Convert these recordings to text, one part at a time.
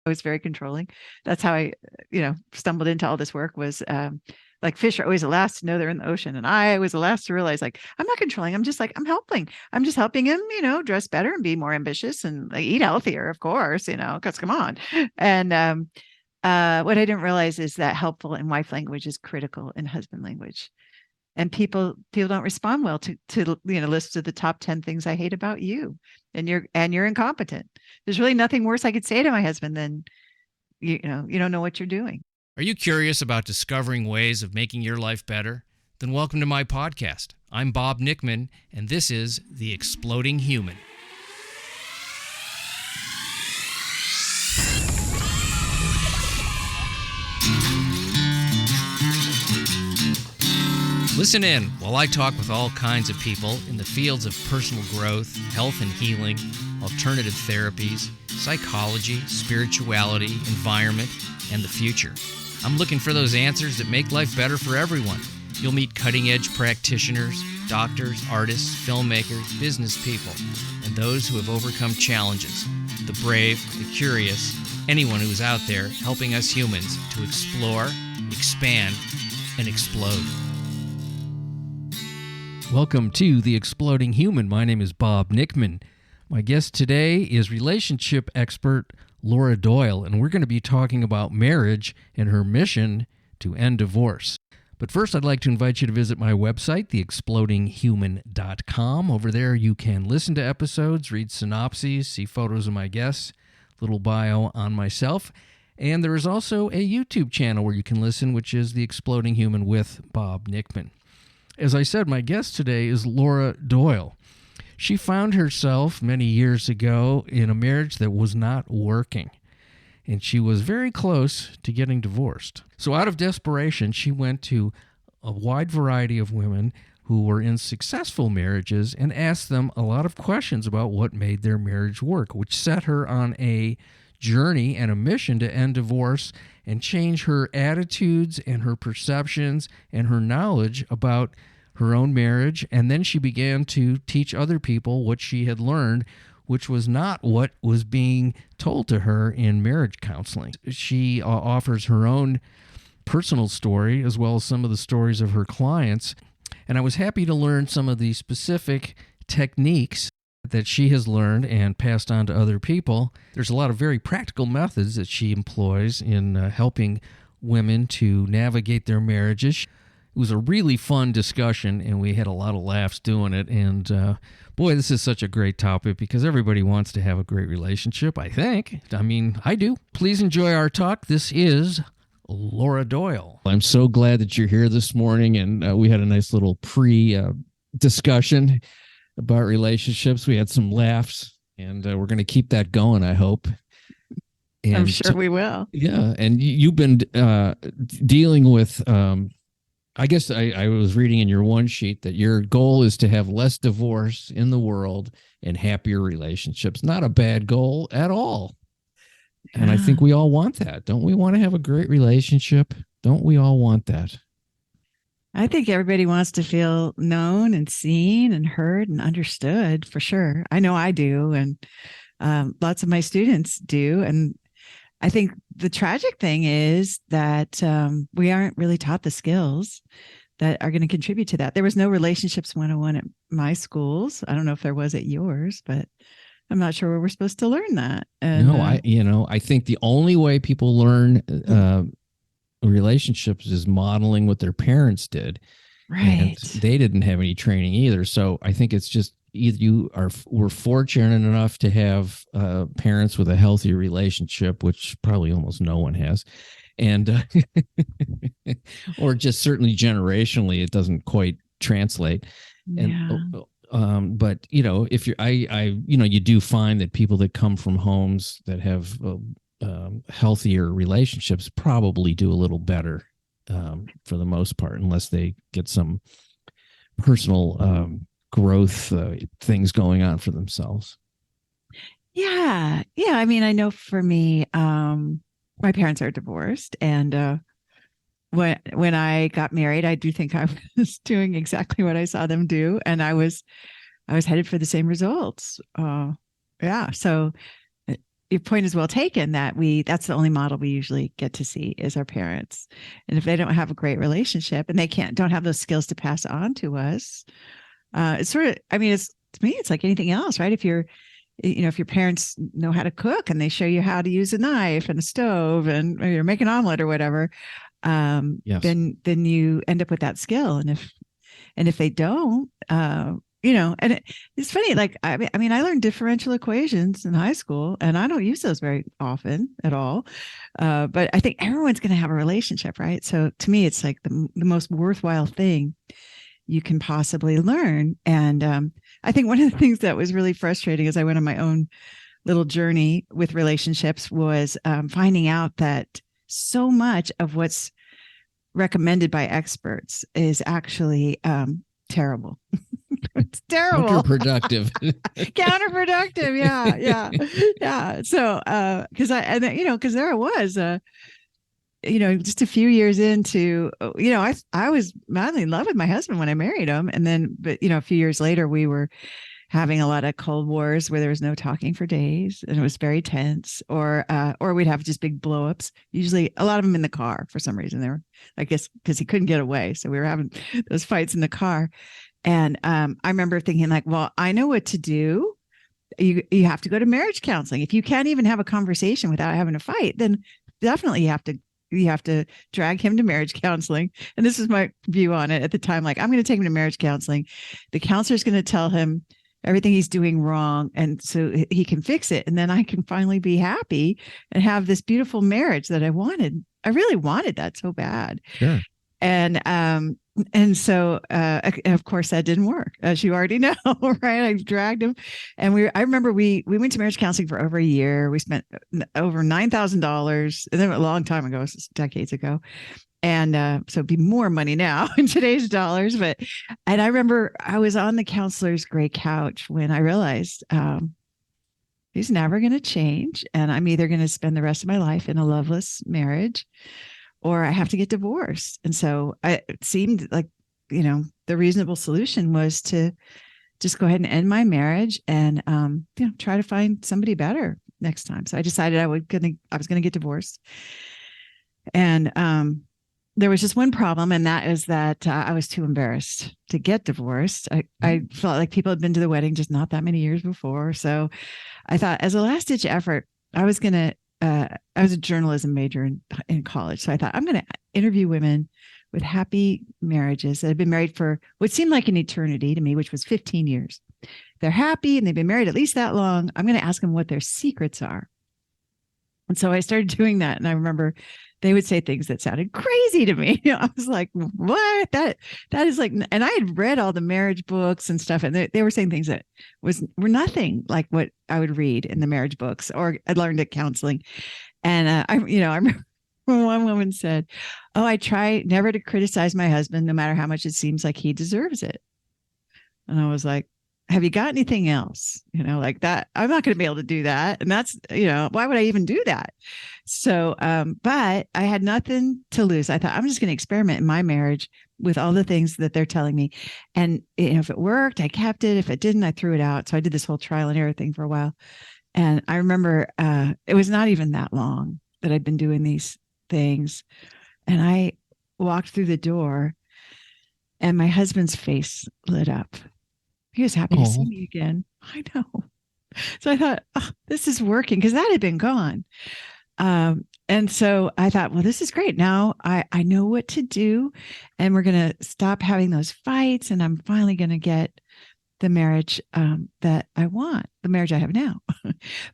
was very controlling. That's how I, stumbled into all this work was, like fish are always the last to know they're in the ocean. And I was the last to realize, like, I'm not controlling. I'm just like, I'm helping. I'm just helping him, dress better and be more ambitious and like, eat healthier, of course, because come on. And what I didn't realize is that helpful in wife language is critical in husband language. And people don't respond well to lists of the top 10 things I hate about you, and you're incompetent. There's really nothing worse I could say to my husband than you don't know what you're doing. Are you curious about discovering ways of making your life better? Then welcome to my podcast. I'm Bob Nickman, and this is The Exploding Human. Listen in while I talk with all kinds of people in the fields of personal growth, health and healing, alternative therapies, psychology, spirituality, environment, and the future. I'm looking for those answers that make life better for everyone. You'll meet cutting-edge practitioners, doctors, artists, filmmakers, business people, and those who have overcome challenges. The brave, the curious, anyone who's out there helping us humans to explore, expand, and explode. Welcome to The Exploding Human. My name is Bob Nickman. My guest today is relationship expert LAURA DOYLE, and we're going to be talking about marriage and her mission to end divorce. But first, I'd like to invite you to visit my website, theexplodinghuman.com. Over there, you can listen to episodes, read synopses, see photos of my guests, little bio on myself. And there is also a YouTube channel where you can listen, which is The Exploding Human with Bob Nickman. As I said, my guest today is LAURA DOYLE. She found herself many years ago in a marriage that was not working, and she was very close to getting divorced. So out of desperation, she went to a wide variety of women who were in successful marriages and asked them a lot of questions about what made their marriage work, which set her on a journey and a mission to end divorce and change her attitudes and her perceptions and her knowledge about her own marriage. And then she began to teach other people what she had learned, which was not what was being told to her in marriage counseling. She offers her own personal story as well as some of the stories of her clients. And I was happy to learn some of the specific techniques that she has learned and passed on to other people. There's a lot of very practical methods that she employs in helping women to navigate their marriages. It was a really fun discussion, and we had a lot of laughs doing it. And boy, this is such a great topic because everybody wants to have a great relationship, I think. I mean, I do. Please enjoy our talk. This is LAURA DOYLE. I'm so glad that you're here this morning, and we had a nice little pre-discussion about relationships. We had some laughs, and we're going to keep that going, I hope. And I'm sure we will. Yeah, and you've been dealing with... I guess I was reading in your one sheet that your goal is to have less divorce in the world and happier relationships. Not a bad goal at all. Yeah. And I think we all want that. Don't we want to have a great relationship? Don't we all want that? I think everybody wants to feel known and seen and heard and understood, for sure. I know I do. And lots of my students do. And I think the tragic thing is that we aren't really taught the skills that are going to contribute to that. There was no relationships 101 at my schools. I don't know if there was at yours, but I'm not sure where we're supposed to learn that. And, no, I think the only way people learn relationships is modeling what their parents did. Right. And they didn't have any training either. So I think it's just either we're fortunate enough to have parents with a healthy relationship, which probably almost no one has, and or just certainly generationally it doesn't quite translate. Yeah. And but if you're you do find that people that come from homes that have healthier relationships probably do a little better for the most part, unless they get some personal growth things going on for themselves. Yeah. I mean, I know for me, my parents are divorced, and when I got married, I do think I was doing exactly what I saw them do, and I was headed for the same results. So your point is well taken that that's the only model we usually get to see is our parents. And if they don't have a great relationship and they don't have those skills to pass on to us, it's sort of, I mean, it's to me, it's like anything else, right? If your parents know how to cook and they show you how to use a knife and a stove and or you're making an omelet or whatever, Yes. then you end up with that skill. And if they don't, and it's funny, like, I mean, I learned differential equations in high school and I don't use those very often at all. But I think everyone's going to have a relationship, right? So to me, it's like the most worthwhile thing you can possibly learn. And I think one of the things that was really frustrating as I went on my own little journey with relationships was finding out that so much of what's recommended by experts is actually terrible. It's terrible. Counterproductive. Counterproductive. Yeah. So, because there I was, just a few years into, I was madly in love with my husband when I married him. And then, but, a few years later, we were having a lot of Cold Wars where there was no talking for days and it was very tense, or we'd have just big blowups, usually a lot of them in the car for some reason. They were, I guess, because he couldn't get away. So we were having those fights in the car. And I remember thinking like, well, I know what to do. You have to go to marriage counseling. If you can't even have a conversation without having a fight, then definitely you have to drag him to marriage counseling. And this is my view on it at the time. Like, I'm going to take him to marriage counseling. The counselor's going to tell him everything he's doing wrong. And so he can fix it. And then I can finally be happy and have this beautiful marriage that I wanted. I really wanted that so bad. Sure. And so, of course, that didn't work, as you already know, right? I dragged him, and I remember we went to marriage counseling for over a year. We spent over $9,000, and then a long time ago, decades ago, and so it'd be more money now in today's dollars. And I remember I was on the counselor's gray couch when I realized he's never going to change, and I'm either going to spend the rest of my life in a loveless marriage, or I have to get divorced. And so it seemed like, the reasonable solution was to just go ahead and end my marriage and, try to find somebody better next time. So I decided I was going to get divorced. And there was just one problem, and that is that I was too embarrassed to get divorced. I felt like people had been to the wedding just not that many years before. So I thought, as a last ditch effort, I was a journalism major in college. So I thought, I'm going to interview women with happy marriages that have been married for what seemed like an eternity to me, which was 15 years. They're happy and they've been married at least that long. I'm going to ask them what their secrets are. And so I started doing that. And I remember they would say things that sounded crazy to me. I was like, what? That is like, and I had read all the marriage books and stuff, and they were saying things that were nothing like what I would read in the marriage books or I learned at counseling. And I remember one woman said, "Oh, I try never to criticize my husband, no matter how much it seems like he deserves it." And I was like, have you got anything else? Like that, I'm not going to be able to do that. And that's, why would I even do that? So, but I had nothing to lose. I thought, I'm just going to experiment in my marriage with all the things that they're telling me. And if it worked, I kept it. If it didn't, I threw it out. So I did this whole trial and error thing for a while. And I remember it was not even that long that I'd been doing these things. And I walked through the door and my husband's face lit up. He was happy to see me again. I know. So I thought, this is working, because that had been gone. And so I thought, well, this is great. Now I know what to do, and we're going to stop having those fights. And I'm finally going to get the marriage that I want, the marriage I have now.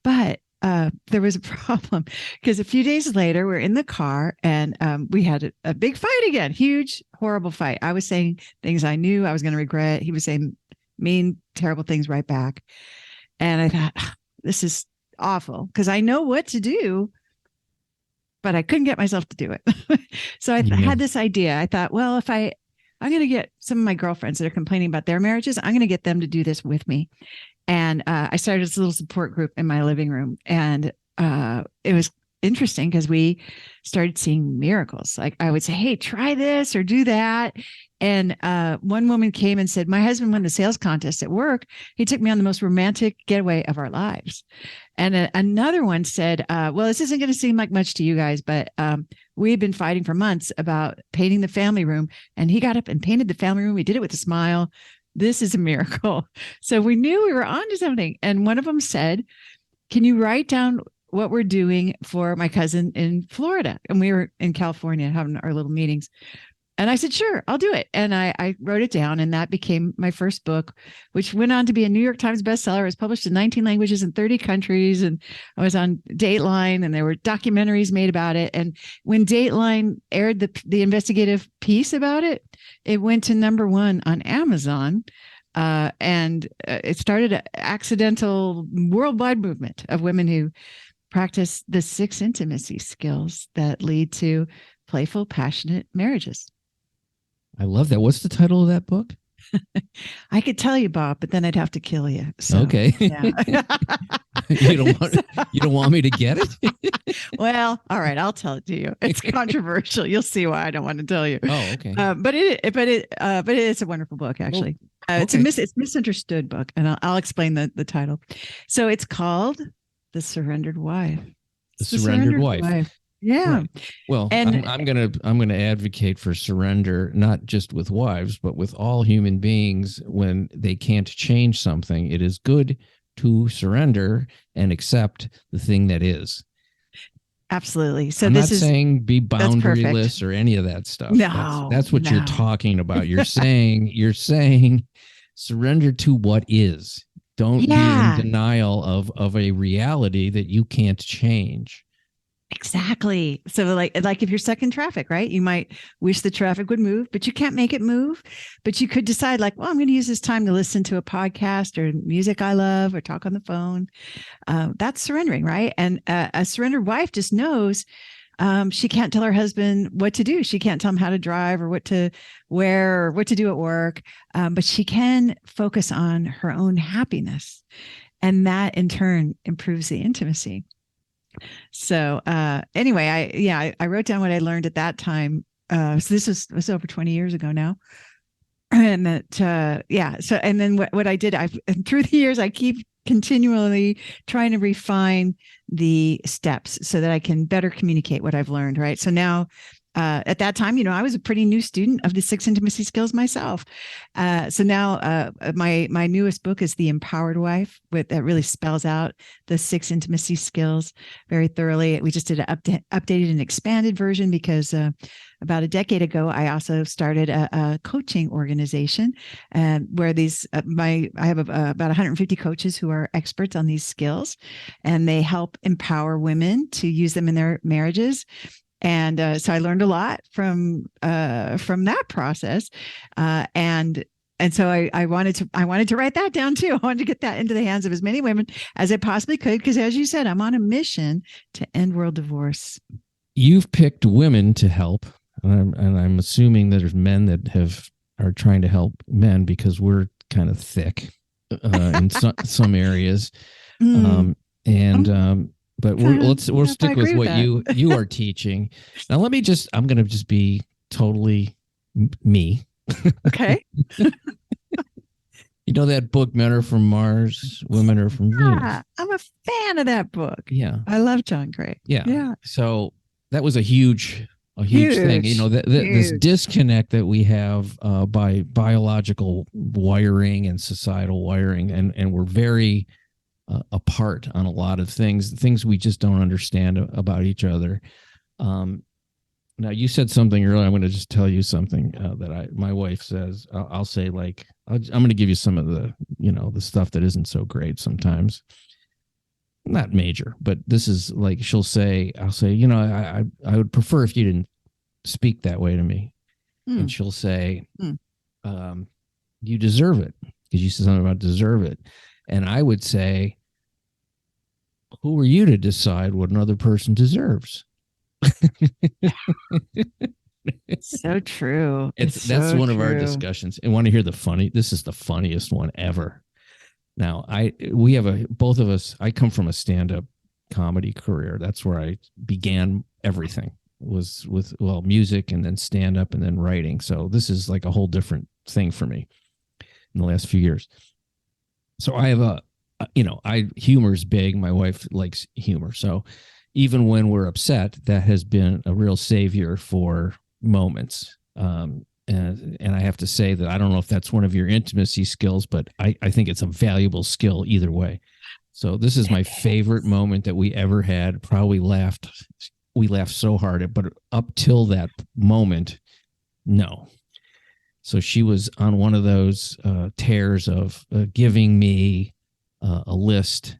But there was a problem, because a few days later, we're in the car and we had a big fight again, huge, horrible fight. I was saying things I knew I was going to regret. He was saying mean, terrible things right back. And I thought, this is awful, because I know what to do, but I couldn't get myself to do it. So I had this idea. I thought, well, if I'm going to get some of my girlfriends that are complaining about their marriages, I'm going to get them to do this with me. And I started this little support group in my living room. And it was interesting, because we started seeing miracles. Like I would say, hey, try this or do that. And one woman came and said, my husband won the sales contest at work. He took me on the most romantic getaway of our lives. And another one said, well, this isn't going to seem like much to you guys, but we've been fighting for months about painting the family room. And he got up and painted the family room. He did it with a smile. This is a miracle. So we knew we were onto something. And one of them said, can you write down what we're doing for my cousin in Florida? And we were in California having our little meetings. And I said, sure, I'll do it. And I wrote it down, and that became my first book, which went on to be a New York Times bestseller. It was published in 19 languages in 30 countries. And I was on Dateline, and there were documentaries made about it. And when Dateline aired the investigative piece about it, it went to #1 on Amazon. And it started an accidental worldwide movement of women who practice the 6 intimacy skills that lead to playful, passionate marriages. I love that. What's the title of that book? I could tell you, Bob, but then I'd have to kill you. So, okay. Yeah. you don't want me to get it? Well, all right, I'll tell it to you. It's controversial. You'll see why I don't want to tell you. Oh, okay. But it is a wonderful book, actually. It's a misunderstood book, and I'll explain the title. So it's called The Surrendered Wife. The Surrendered Wife. Yeah. Right. Well, and I'm gonna advocate for surrender, not just with wives, but with all human beings. When they can't change something, it is good to surrender and accept the thing that is. Absolutely. So I'm not saying be boundaryless or any of that stuff. No, that's what you're talking about. You're saying surrender to what is. Don't be in denial of a reality that you can't change. Exactly. So like if you're stuck in traffic, right? You might wish the traffic would move, but you can't make it move. But you could decide like, well, I'm going to use this time to listen to a podcast or music I love or talk on the phone. That's surrendering, right? And a surrendered wife just knows she can't tell her husband what to do. She can't tell him how to drive or what to wear or what to do at work. But she can focus on her own happiness. And that in turn improves the intimacy. So anyway, I wrote down what I learned at that time. So this was over 20 years ago now. And that, So, and then what I did, through the years, I keep continually trying to refine the steps so that I can better communicate what I've learned. Right. So now, at that time, I was a pretty new student of the 6 intimacy skills myself. So now my newest book is The Empowered Wife, that really spells out the 6 intimacy skills very thoroughly. We just did an updated and expanded version because about a decade ago, I also started a coaching organization where I have about 150 coaches who are experts on these skills, and they help empower women to use them in their marriages. And so I learned a lot from that process, and so I wanted to write that down too. I wanted to get that into the hands of as many women as I possibly could, because as you said, I'm on a mission to end world divorce. You've picked women to help, and I'm assuming that there's men that are trying to help men because we're kind of thick in some areas, But we'll stick with what you are teaching. Now I'm going to just be totally me. Okay. You know that book, Men Are From Mars, Women Are From Venus? I'm a fan of that book. Yeah. I love John Gray. Yeah. So that was a huge thing. This disconnect that we have by biological wiring and societal wiring, and we're very apart on a lot of things we just don't understand about each other. Now you said something earlier. I'm going to just tell you something that my wife says. I'll say I'm going to give you some of the the stuff that isn't so great sometimes. Not major, but this is like I'll say I would prefer if you didn't speak that way to me. And she'll say you deserve it, because you said something about deserve it. And I would say, who are you to decide what another person deserves? So true. That's one of our discussions. And want to hear this is the funniest one ever. Now, both of us, I come from a stand-up comedy career. That's where I began everything. was with, well, music and then stand up and then writing. So this is like a whole different thing for me in the last few years. So I have humor's big. My wife likes humor. So even when we're upset, that has been a real savior for moments. And I have to say that I don't know if that's one of your intimacy skills, but I think it's a valuable skill either way. So this is my favorite moment that we ever had. Probably we laughed so hard, but up till that moment, no. So she was on one of those tears of giving me a list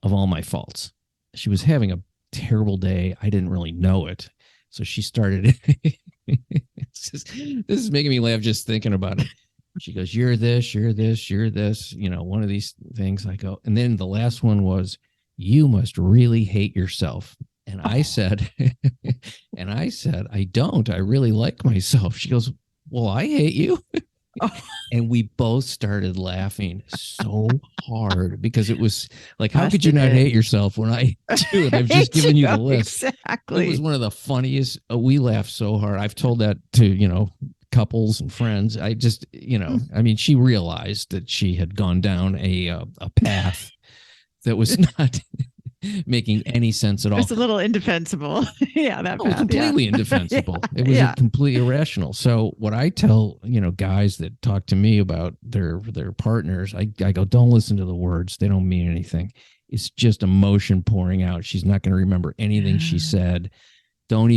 of all my faults. She was having a terrible day. I didn't really know it. So she started. This is making me laugh just thinking about it. She goes, "You're this, you're this, you're this." One of these things. I go, and then the last one was, "You must really hate yourself." And I said, I don't. I really like myself. She goes, "Well, I hate you." And we both started laughing so hard because it was like, how could you not hate yourself when I do it? I've just given you the list. Exactly. It was one of the funniest. We laughed so hard. I've told that to, couples and friends. I just, I mean, she realized that she had gone down a path that was not making any sense at all. It's a little indefensible. Yeah, that path, completely indefensible. It was completely irrational. So what I tell, guys that talk to me about their partners, I go, don't listen to the words. They don't mean anything. It's just emotion pouring out. She's not going to remember anything she said. Don't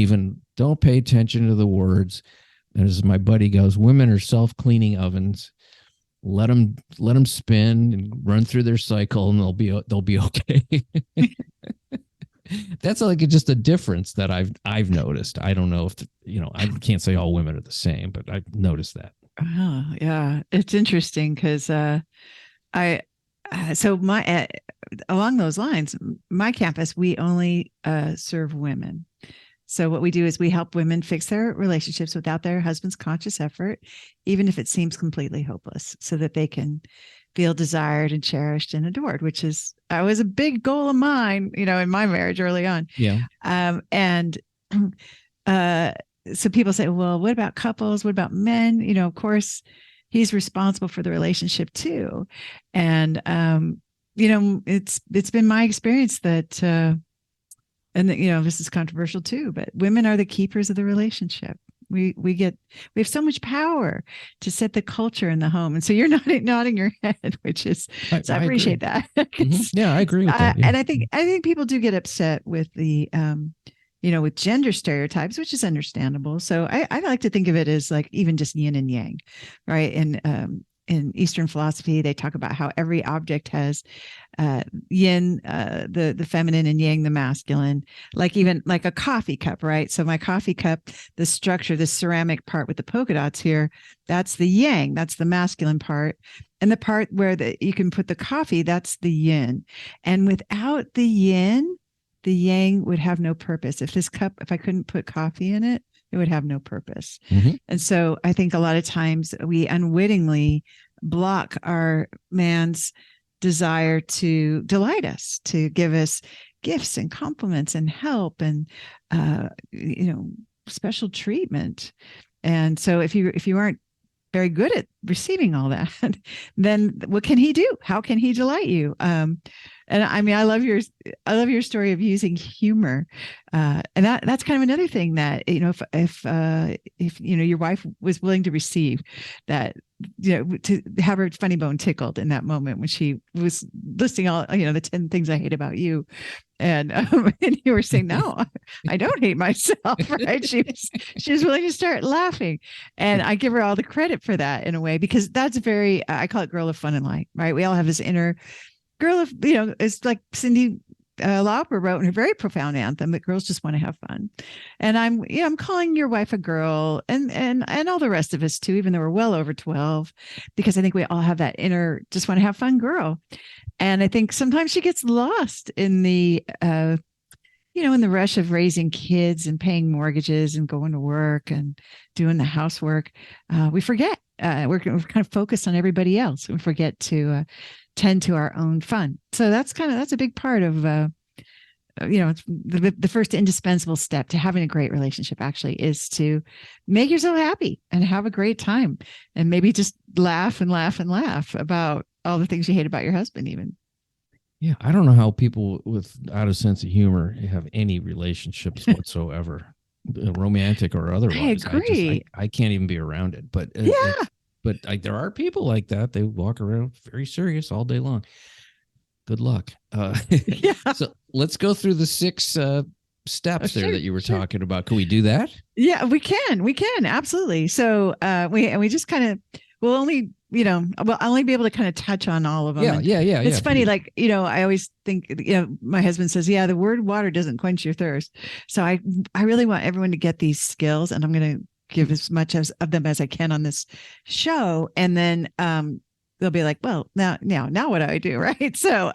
pay attention to the words. And as my buddy goes, women are self-cleaning ovens. Let them spin and run through their cycle, and they'll be okay. That's like just a difference that I've noticed. I don't know if I can't say all women are the same, but I've noticed that. Oh, yeah, it's interesting because along those lines, my campus, we only serve women. So what we do is we help women fix their relationships without their husband's conscious effort, even if it seems completely hopeless, so that they can feel desired and cherished and adored, which was a big goal of mine, in my marriage early on. Yeah. So people say, well, what about couples? What about men? Of course, he's responsible for the relationship too. And, it's been my experience that, and this is controversial too, but women are the keepers of the relationship. We have so much power to set the culture in the home. And so you're nodding your head, which is, I appreciate that. Mm-hmm. Yeah, I agree with that. Yeah. And I think people do get upset with the, with gender stereotypes, which is understandable. So I like to think of it as like even just yin and yang, right? And, in Eastern philosophy, they talk about how every object has yin, the feminine, and yang, the masculine, even like a coffee cup, right? So my coffee cup, the structure, the ceramic part with the polka dots here, that's the yang, that's the masculine part. And the part where you can put the coffee, that's the yin. And without the yin, the yang would have no purpose. If I couldn't put coffee in it, it would have no purpose. Mm-hmm. And so I think a lot of times we unwittingly block our man's desire to delight us, to give us gifts and compliments and help and, special treatment. And so if you aren't very good at receiving all that, then what can he do? How can he delight you? And I mean, I love your story of using humor, and that's kind of another thing that if your wife was willing to receive that, to have her funny bone tickled in that moment when she was listing all the 10 things I hate about you, and you were saying, no, I don't hate myself, right? She was willing to start laughing, and I give her all the credit for that in a way, because that's very I call it girl of fun and light, right? We all have this inner girl of, it's like Cindy Lauper wrote in a very profound anthem that girls just want to have fun. And I'm calling your wife a girl, and all the rest of us too, even though we're well over 12, because I think we all have that inner just want to have fun girl. And I think sometimes she gets lost in the in the rush of raising kids and paying mortgages and going to work and doing the housework. We forget we're kind of focused on everybody else. We forget to tend to our own fun. So that's a big part of it's the first indispensable step to having a great relationship actually is to make yourself happy and have a great time, and maybe just laugh and laugh and laugh about all the things you hate about your husband even. Yeah, I don't know how people without a sense of humor have any relationships whatsoever, romantic or I otherwise. agree. I can't even be around it. But Yeah. there are people like that. They walk around very serious all day long. Good luck. Yeah. So let's go through the 6 steps there Sure, that you were sure. talking about. Can we do that? Yeah, we can absolutely. So we just kind of we'll only I'll only be able to kind of touch on all of them. Yeah. It's funny, please. like I always think my husband says, yeah, the word water doesn't quench your thirst. So I really want everyone to get these skills, and I'm going to give as much of them as I can on this show, and then they'll be like, well, now what do I do? Right. So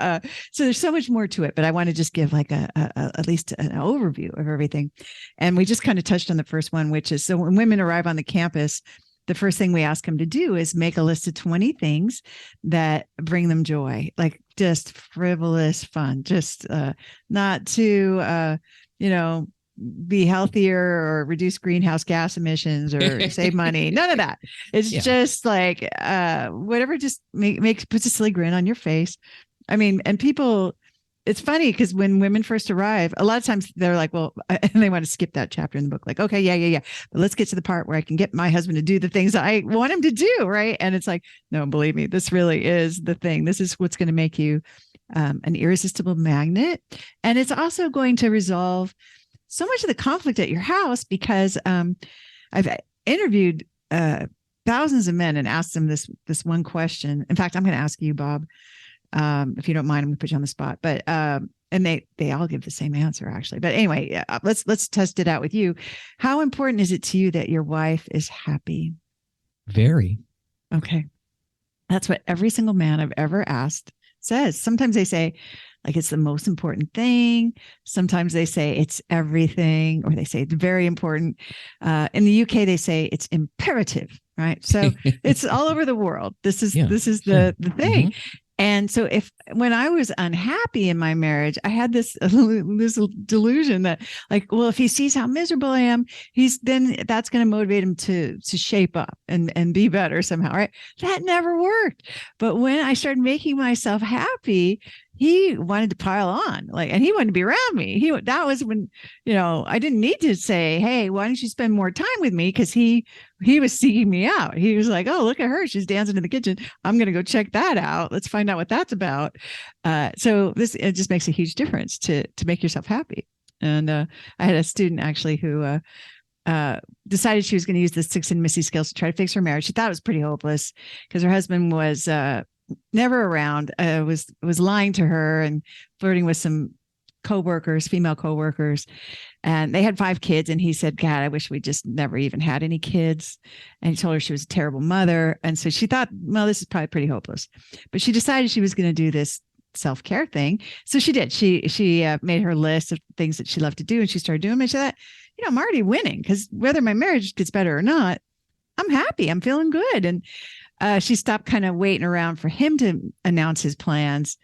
there's so much more to it, but I want to just give like at least an overview of everything. And we just kind of touched on the first one, which is, so when women arrive on the campus, the first thing we ask them to do is make a list of 20 things that bring them joy, like just frivolous fun, just not to, be healthier or reduce greenhouse gas emissions or save money. None of that. It's just like whatever just puts a silly grin on your face. I mean, and people, it's funny because when women first arrive, a lot of times they're like, well, and they want to skip that chapter in the book. Like, okay, yeah. But let's get to the part where I can get my husband to do the things I want him to do. Right. And it's like, no, believe me, this really is the thing. This is what's going to make you an irresistible magnet. And it's also going to resolve so much of the conflict at your house, because I've interviewed thousands of men and asked them this one question. In fact, I'm going to ask you, Bob, if you don't mind. I'm going to put you on the spot, but and they all give the same answer actually. But anyway, let's test it out with you. How important is it to you that your wife is happy? Very. Okay, that's what every single man I've ever asked says. Sometimes they say, like, it's the most important thing. Sometimes they say it's everything, or they say it's very important. In the UK, they say it's imperative, right? So it's all over the world. This is the thing. Mm-hmm. And so when I was unhappy in my marriage, I had this delusion that, like, well, if he sees how miserable I am, that's going to motivate him to shape up and be better somehow, right? That never worked. But when I started making myself happy, he wanted to pile on, and he wanted to be around me. That was when, I didn't need to say, hey, why don't you spend more time with me? Because he was seeking me out. He was like, oh, look at her. She's dancing in the kitchen. I'm going to go check that out. Let's find out what that's about. So it just makes a huge difference to make yourself happy. And I had a student actually who decided she was going to use the 6 intimacy skills to try to fix her marriage. She thought it was pretty hopeless because her husband was never around, was lying to her and flirting with some female coworkers, and they had 5 kids. And he said, God, I wish we just never even had any kids. And he told her she was a terrible mother. And so she thought, well, this is probably pretty hopeless, but she decided she was going to do this self-care thing. So she did. She made her list of things that she loved to do, and she started doing them. And she thought, I'm already winning, because whether my marriage gets better or not, I'm happy. I'm feeling good. And she stopped kind of waiting around for him to announce his plans.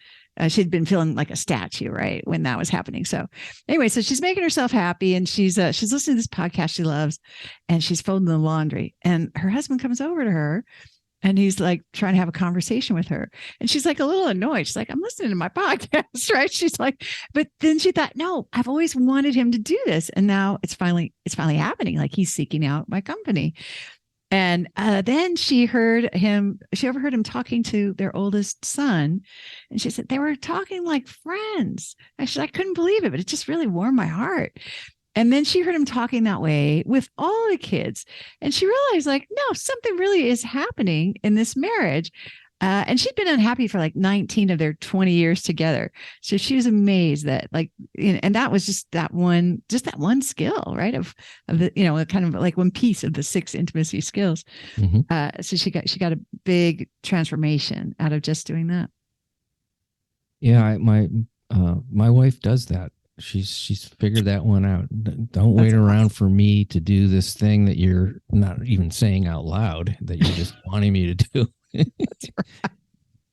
She'd been feeling like a statue, right, when that was happening. So anyway, so she's making herself happy, and she's listening to this podcast she loves, and she's folding the laundry. And her husband comes over to her, and he's like trying to have a conversation with her. And she's like a little annoyed. She's like, I'm listening to my podcast, right? She's like, but then she thought, no, I've always wanted him to do this. And now it's finally happening. Like, he's seeking out my company. And then she overheard him talking to their oldest son. And she said, they were talking like friends. And she said, I couldn't believe it, but it just really warmed my heart. And then she heard him talking that way with all the kids. And she realized, like, no, something really is happening in this marriage. And she'd been unhappy for like 19 of their 20 years together. So she was amazed that, like, and that was just that one skill, right? Of the, kind of like one piece of the 6 intimacy skills. Mm-hmm. So she got a big transformation out of just doing that. Yeah. My wife does that. She's figured that one out. Don't wait around for me to do this thing that you're not even saying out loud that you're just wanting me to do. That's right.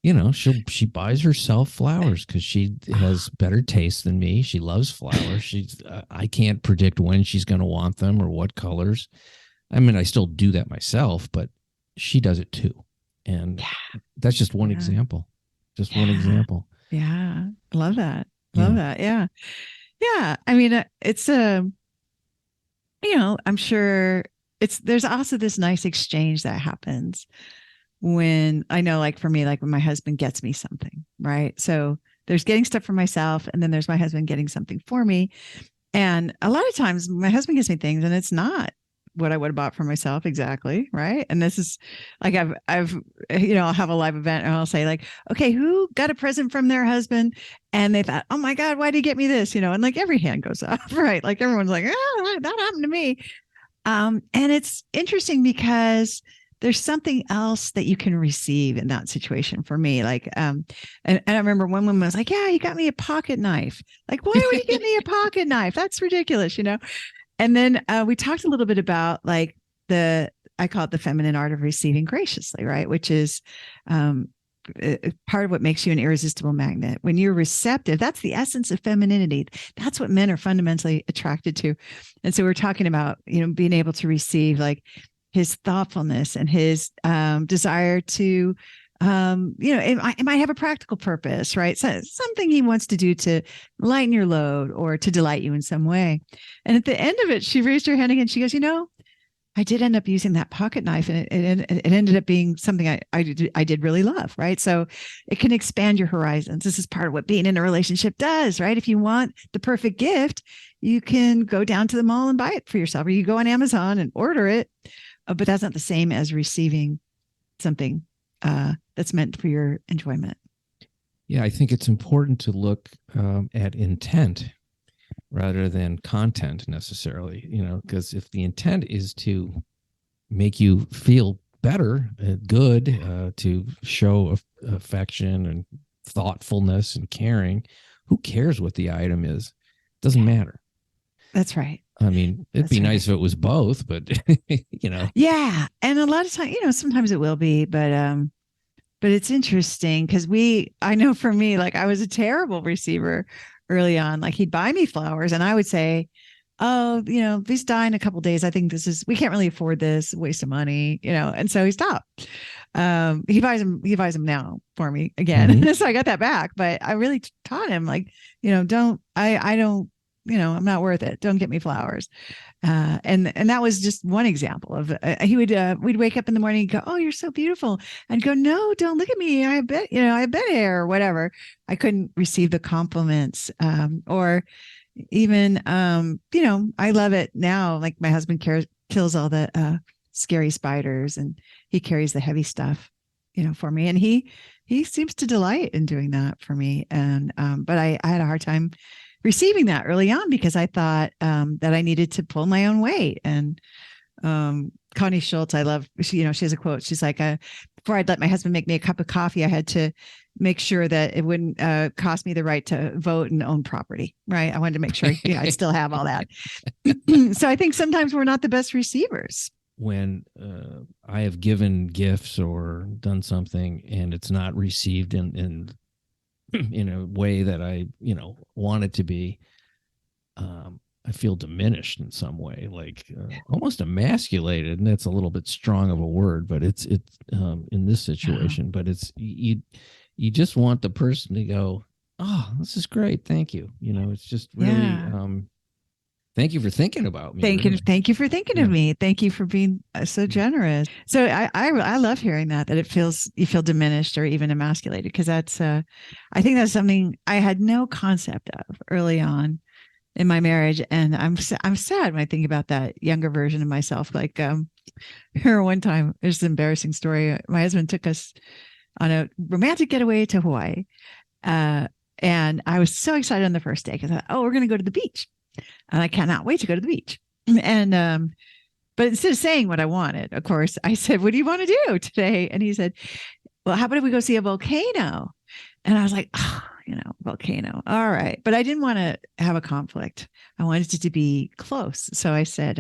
she buys herself flowers because she has better taste than me. She loves flowers. I can't predict when she's going to want them or what colors. I mean, I still do that myself, but she does it too. And that's just one example. Just one example. Yeah. Love that. Love that. Yeah. Yeah. I mean, it's I'm sure there's also this nice exchange that happens when I know, like for me, like when my husband gets me something, right? So there's getting stuff for myself, and then there's my husband getting something for me. And a lot of times my husband gives me things and it's not what I would have bought for myself exactly, right? And this is like I've I'll have a live event and I'll say like, okay, who got a present from their husband? And they thought, oh my God, why did he get me this? And like every hand goes up, right? Like everyone's like, oh, that happened to me. And it's interesting because there's something else that you can receive in that situation for me. Like, and I remember one woman was like, yeah, you got me a pocket knife. Like, why would you get me a pocket knife? That's ridiculous, And then we talked a little bit about like I call it the feminine art of receiving graciously, right? Which is part of what makes you an irresistible magnet. When you're receptive, that's the essence of femininity. That's what men are fundamentally attracted to. And so we're talking about, being able to receive like his thoughtfulness and his desire to, it might have a practical purpose, right? So something he wants to do to lighten your load or to delight you in some way. And at the end of it, she raised her hand again. She goes, I did end up using that pocket knife, and it ended up being something I did really love, right? So it can expand your horizons. This is part of what being in a relationship does, right? If you want the perfect gift, you can go down to the mall and buy it for yourself, or you go on Amazon and order it. But that's not the same as receiving something that's meant for your enjoyment. Yeah, I think it's important to look at intent rather than content necessarily, because if the intent is to make you feel better, good, to show affection and thoughtfulness and caring, who cares what the item is? Doesn't matter. That's right. I mean, it'd be nice if it was both, but Yeah. And a lot of times, sometimes it will be, but it's interesting because I know for me, like I was a terrible receiver early on. Like he'd buy me flowers and I would say, oh, these die in a couple of days. I think we can't really afford this, waste of money, and so he stopped. He buys them now for me again. Mm-hmm. So I got that back, but I really taught him like, I don't, I'm not worth it. Don't get me flowers. And that was just one example of we'd wake up in the morning and go, oh, you're so beautiful. And go, no, don't look at me. I bet hair or whatever. I couldn't receive the compliments. Or even, I love it now. Like my husband kills all the scary spiders and he carries the heavy stuff, for me. And he seems to delight in doing that for me. And, but I had a hard time receiving that early on because I thought that I needed to pull my own weight. And Connie Schultz, I love, she has a quote. She's like, before I'd let my husband make me a cup of coffee, I had to make sure that it wouldn't cost me the right to vote and own property, right? I wanted to make sure I'd still have all that. So I think sometimes we're not the best receivers. When I have given gifts or done something and it's not received in a way that I, want it to be, I feel diminished in some way, like almost emasculated. And that's a little bit strong of a word, but it's in this situation, but it's, you just want the person to go, oh, this is great. Thank you. It's just really, thank you for thinking about me. Thank you for thinking of me. Thank you for being so generous. So I love hearing that you feel diminished or even emasculated, because that's I think that's something I had no concept of early on in my marriage, and I'm sad when I think about that younger version of myself. Like here one time, there's an embarrassing story. My husband took us on a romantic getaway to Hawaii, and I was so excited on the first day because we're going to go to the beach. And I cannot wait to go to the beach. And, but instead of saying what I wanted, of course, I said, what do you want to do today? And he said, well, how about if we go see a volcano? And I was like, volcano. All right. But I didn't want to have a conflict. I wanted it to be close. So I said,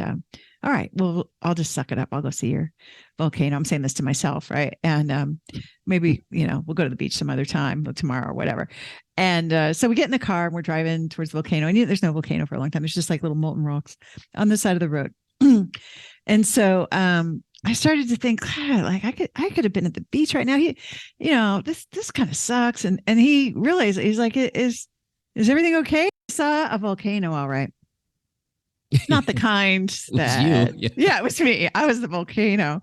all right, well, I'll just suck it up. I'll go see your volcano. I'm saying this to myself, right? And maybe, we'll go to the beach some other time, tomorrow or whatever. And so we get in the car and we're driving towards the volcano. I knew there's no volcano for a long time. It's just like little molten rocks on the side of the road. And so I started to think, like I could have been at the beach right now. This kind of sucks. And he realized, he's like, is everything okay? I saw a volcano, all right. Not the kind that, yeah, it was me. I was the volcano.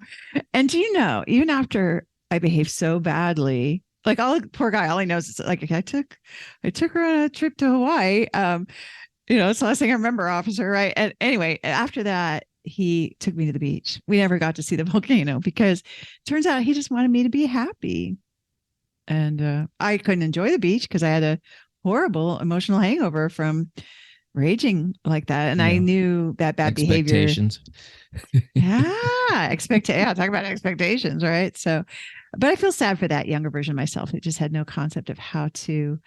And do you know, even after I behaved so badly, like poor guy, all he knows is like, I took her on a trip to Hawaii. It's the last thing I remember, officer, right? And anyway, after that, he took me to the beach. We never got to see the volcano because it turns out he just wanted me to be happy. And I couldn't enjoy the beach because I had a horrible emotional hangover from raging like that. And I knew that bad behavior. Talk about expectations, right? So, but I feel sad for that younger version of myself who just had no concept of how to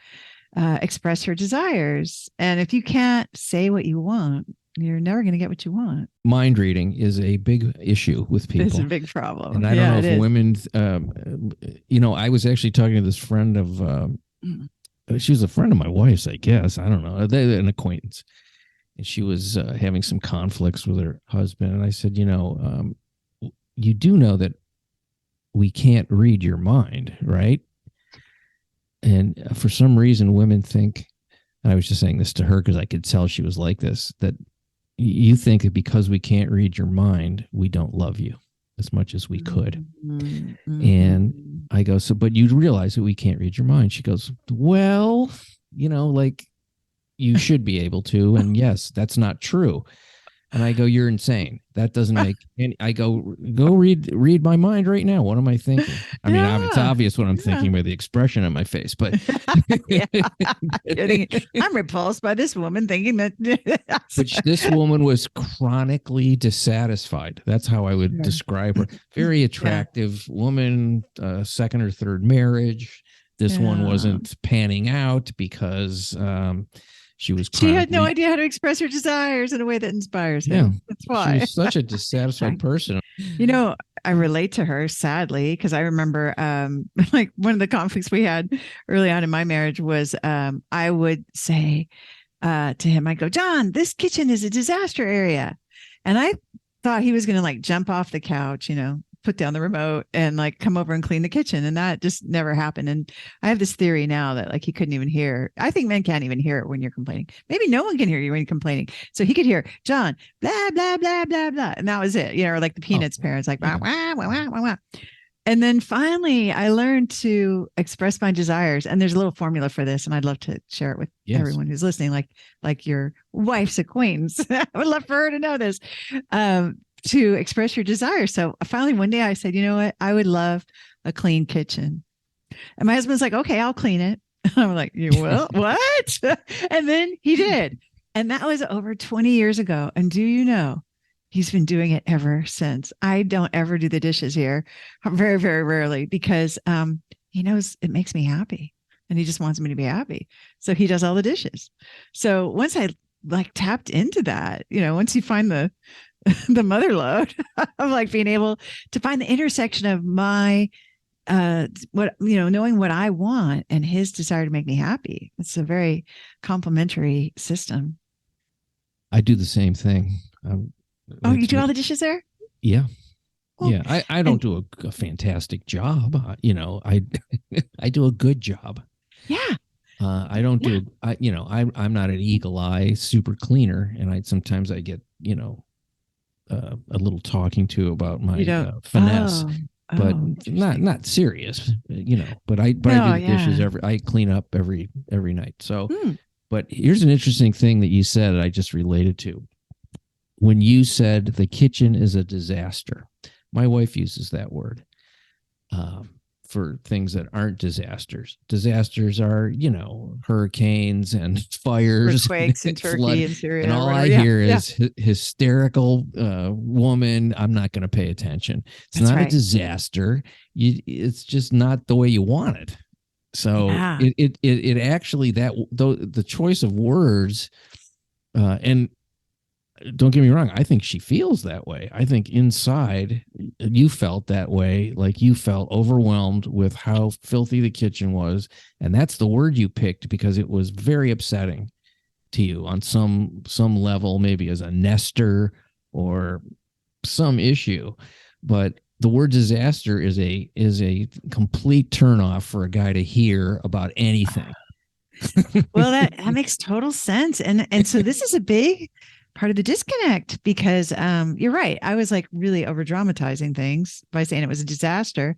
express her desires. And if you can't say what you want, you're never going to get what you want. Mind reading is a big issue with people. It's a big problem. And I don't know if women, I was actually talking to this friend of, she was a friend of my wife's, I guess. I don't know. They're an acquaintance. And she was having some conflicts with her husband. And I said, you do know that we can't read your mind, right? And for some reason, women think, and I was just saying this to her because I could tell she was like this, that you think that because we can't read your mind, we don't love you as much as we could. Mm-hmm. And I go, but you realize that we can't read your mind. She goes, well, like you should be able to. And yes, that's not true. And I go, you're insane. That doesn't make any. I go read my mind right now. What am I thinking? I mean, it's obvious what I'm thinking by the expression on my face, but I'm repulsed by this woman thinking that. But this woman was chronically dissatisfied. That's how I would describe her. Very attractive woman, second or third marriage. This one wasn't panning out because she had no idea how to express her desires in a way that inspires him. Yeah, that's why. She was such a dissatisfied person. I relate to her, sadly, because I remember like one of the conflicts we had early on in my marriage was I would say to him, I go, John, this kitchen is a disaster area. And I thought he was going to like jump off the couch, put down the remote and like come over and clean the kitchen. And that just never happened. And I have this theory now that like he couldn't even hear. I think men can't even hear it when you're complaining. Maybe no one can hear you when you're complaining. So he could hear John, blah, blah, blah, blah, blah. And that was it. Or like the Peanuts parents, like, wah, wah, wah, wah, wah, wah. And then finally I learned to express my desires. And there's a little formula for this. And I'd love to share it with everyone who's listening, like your wife's acquaintance. I would love for her to know this. To express your desire. So finally one day I said, you know what? I would love a clean kitchen. And my husband's like, okay, I'll clean it. I'm like, you will? What? And then he did. And that was over 20 years ago. And do you know, he's been doing it ever since. I don't ever do the dishes here. Very, very rarely because he knows it makes me happy and he just wants me to be happy. So he does all the dishes. So once I like tapped into that, once you find the mother lode of like being able to find the intersection of my knowing what I want and his desire to make me happy. It's a very complementary system. I do the same thing. You do all the dishes there? Yeah. Well, yeah. I don't do a fantastic job. I do a good job. Yeah. I don't do, I'm not an eagle eye super cleaner. And sometimes I get, a little talking to about my finesse, but not serious, but I do the dishes I clean up every night. So, but here's an interesting thing that you said that I just related to. When you said the kitchen is a disaster, my wife uses that word for things that aren't disasters. Disasters are, hurricanes and fires, earthquakes and Turkey and Syria. And all I hear is hysterical woman. I'm not going to pay attention. It's That's not a disaster. It's just not the way you want it. So it actually the choice of words, and don't get me wrong. I think she feels that way. I think inside you felt that way. Like you felt overwhelmed with how filthy the kitchen was. And that's the word you picked because it was very upsetting to you on some level, maybe as a nester or some issue. But the word disaster is a complete turnoff for a guy to hear about anything. Well, that makes total sense. And so this is a big part of the disconnect because you're right. I was like really over dramatizing things by saying it was a disaster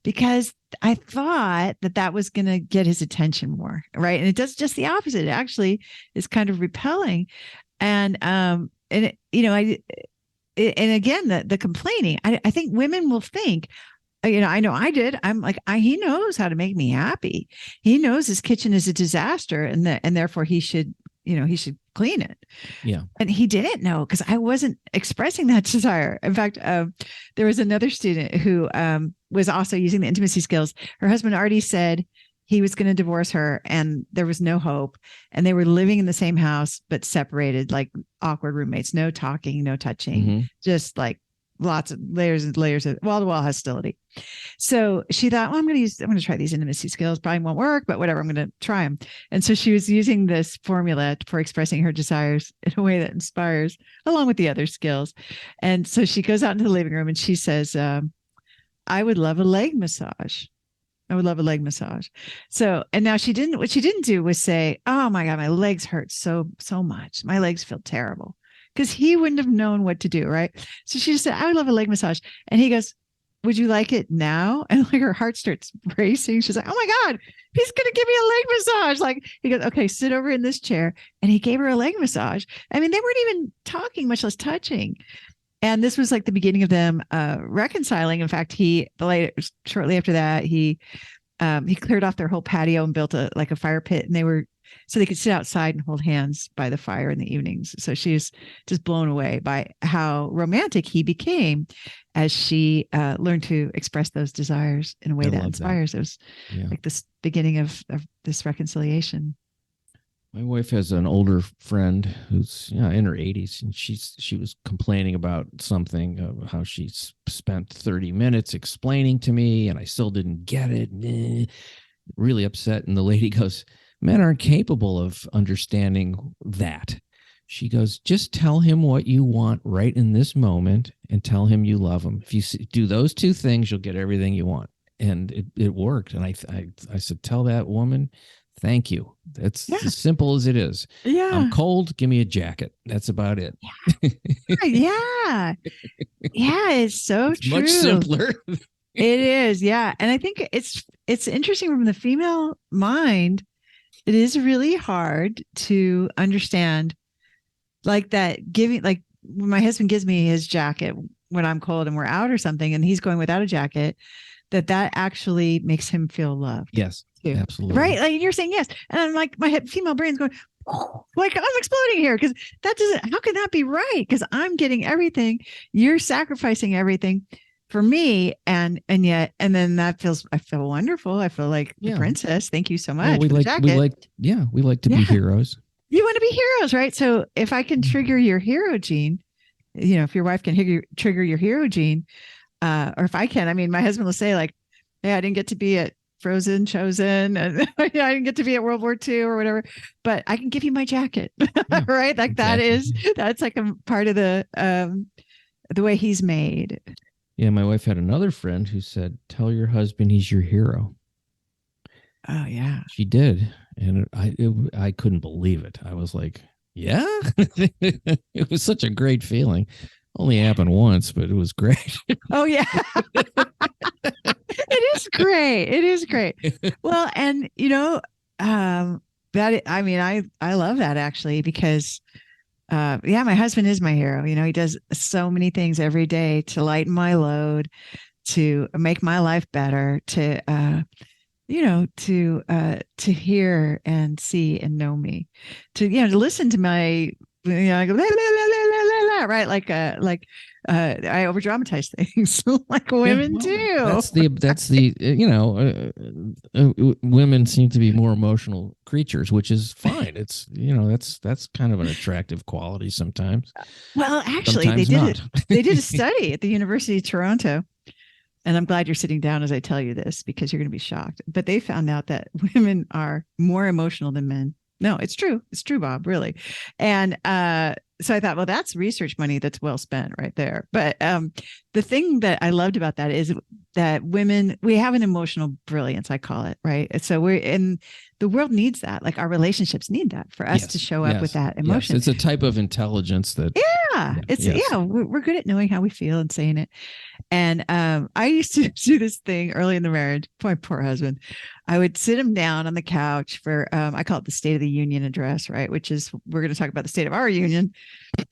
because I thought that was going to get his attention more. Right. And it does just the opposite. It actually is kind of repelling. And and again, the complaining, I think women will think, I know I did. I'm like, he knows how to make me happy. He knows his kitchen is a disaster and therefore he should clean it. Yeah. And he didn't know because I wasn't expressing that desire. In fact, there was another student who was also using the intimacy skills. Her husband already said he was going to divorce her and there was no hope. And they were living in the same house, but separated, like awkward roommates, no talking, no touching, just like lots of layers and layers of wall-to-wall hostility. So she thought, well, I'm going to try these intimacy skills. Probably won't work, but whatever, I'm going to try them. And so she was using this formula for expressing her desires in a way that inspires, along with the other skills. And so she goes out into the living room and she says, I would love a leg massage. I would love a leg massage. So, and now what she didn't do was say, oh my God, my legs hurt so much. My legs feel terrible. Because he wouldn't have known what to do, right? So she just said, I would love a leg massage. And he goes, would you like it now? And like her heart starts racing. She's like, oh my God, he's going to give me a leg massage. Like he goes, okay, sit over in this chair. And he gave her a leg massage. I mean, they weren't even talking, much less touching. And this was like the beginning of them reconciling. In fact, shortly after that, he cleared off their whole patio and built a fire pit. And so they could sit outside and hold hands by the fire in the evenings. So she's just blown away by how romantic he became as she learned to express those desires in a way that inspires. It was like this beginning of this reconciliation. My wife has an older friend who's in her 80s, and she was complaining about something, how she spent 30 minutes explaining to me, and I still didn't get it. Really upset. And the lady goes, men aren't capable of understanding that. She goes, just tell him what you want right in this moment and tell him you love him. If you do those two things, you'll get everything you want. And it worked. And I said, tell that woman, thank you. That's as simple as it is. Yeah. I'm cold. Give me a jacket. That's about it. Yeah. Yeah. It's so it's true. Much simpler. It is. Yeah. And I think it's interesting from the female mind. It is really hard to understand like that giving, like when my husband gives me his jacket when I'm cold and we're out or something, and he's going without a jacket, that actually makes him feel loved. Yes, too. Absolutely. Right. Like you're saying yes. And I'm like, my female brain's going, oh, like I'm exploding here. Cause how can that be right? Cause I'm getting everything. You're sacrificing everything for me. And then I feel wonderful. I feel like the princess. Thank you so much. Well, we like to be heroes. You want to be heroes, right? So if I can trigger your hero gene, if your wife can trigger your hero gene, or if I can, I mean, my husband will say like, hey, I didn't get to be at Frozen, Chosen, and I didn't get to be at World War II or whatever, but I can give you my jacket, right? Like exactly. That's like a part of the way he's made. Yeah, my wife had another friend who said, tell your husband he's your hero. Oh, yeah. She did. And I couldn't believe it. I was like, yeah? It was such a great feeling. Only happened once, but it was great. Oh, yeah. It is great. It is great. Well, and, I love that actually, because my husband is my hero. He does so many things every day to lighten my load, to make my life better, to hear and see and know me, to listen to my, I go, la, la, la, la, la, la, Yeah, right. I over dramatize things like women well, too. that's the women seem to be more emotional creatures, which is fine. It's that's kind of an attractive quality sometimes. Well, actually, Sometimes not. they did a study at the University of Toronto. And I'm glad you're sitting down as I tell you this because you're going to be shocked. But they found out that women are more emotional than men. No, it's true. It's true, Bob, really. And so I thought, well, that's research money that's well spent right there. But the thing that I loved about that is that women, we have an emotional brilliance, I call it, right? And so we're in the world needs that. Like our relationships need that for us to show up with that emotion. Yes. It's a type of intelligence that. We're good at knowing how we feel and saying it. And I used to do this thing early in the marriage. My poor husband. I would sit him down on the couch for, I call it the State of the Union address, right? Which is, we're going to talk about the state of our union.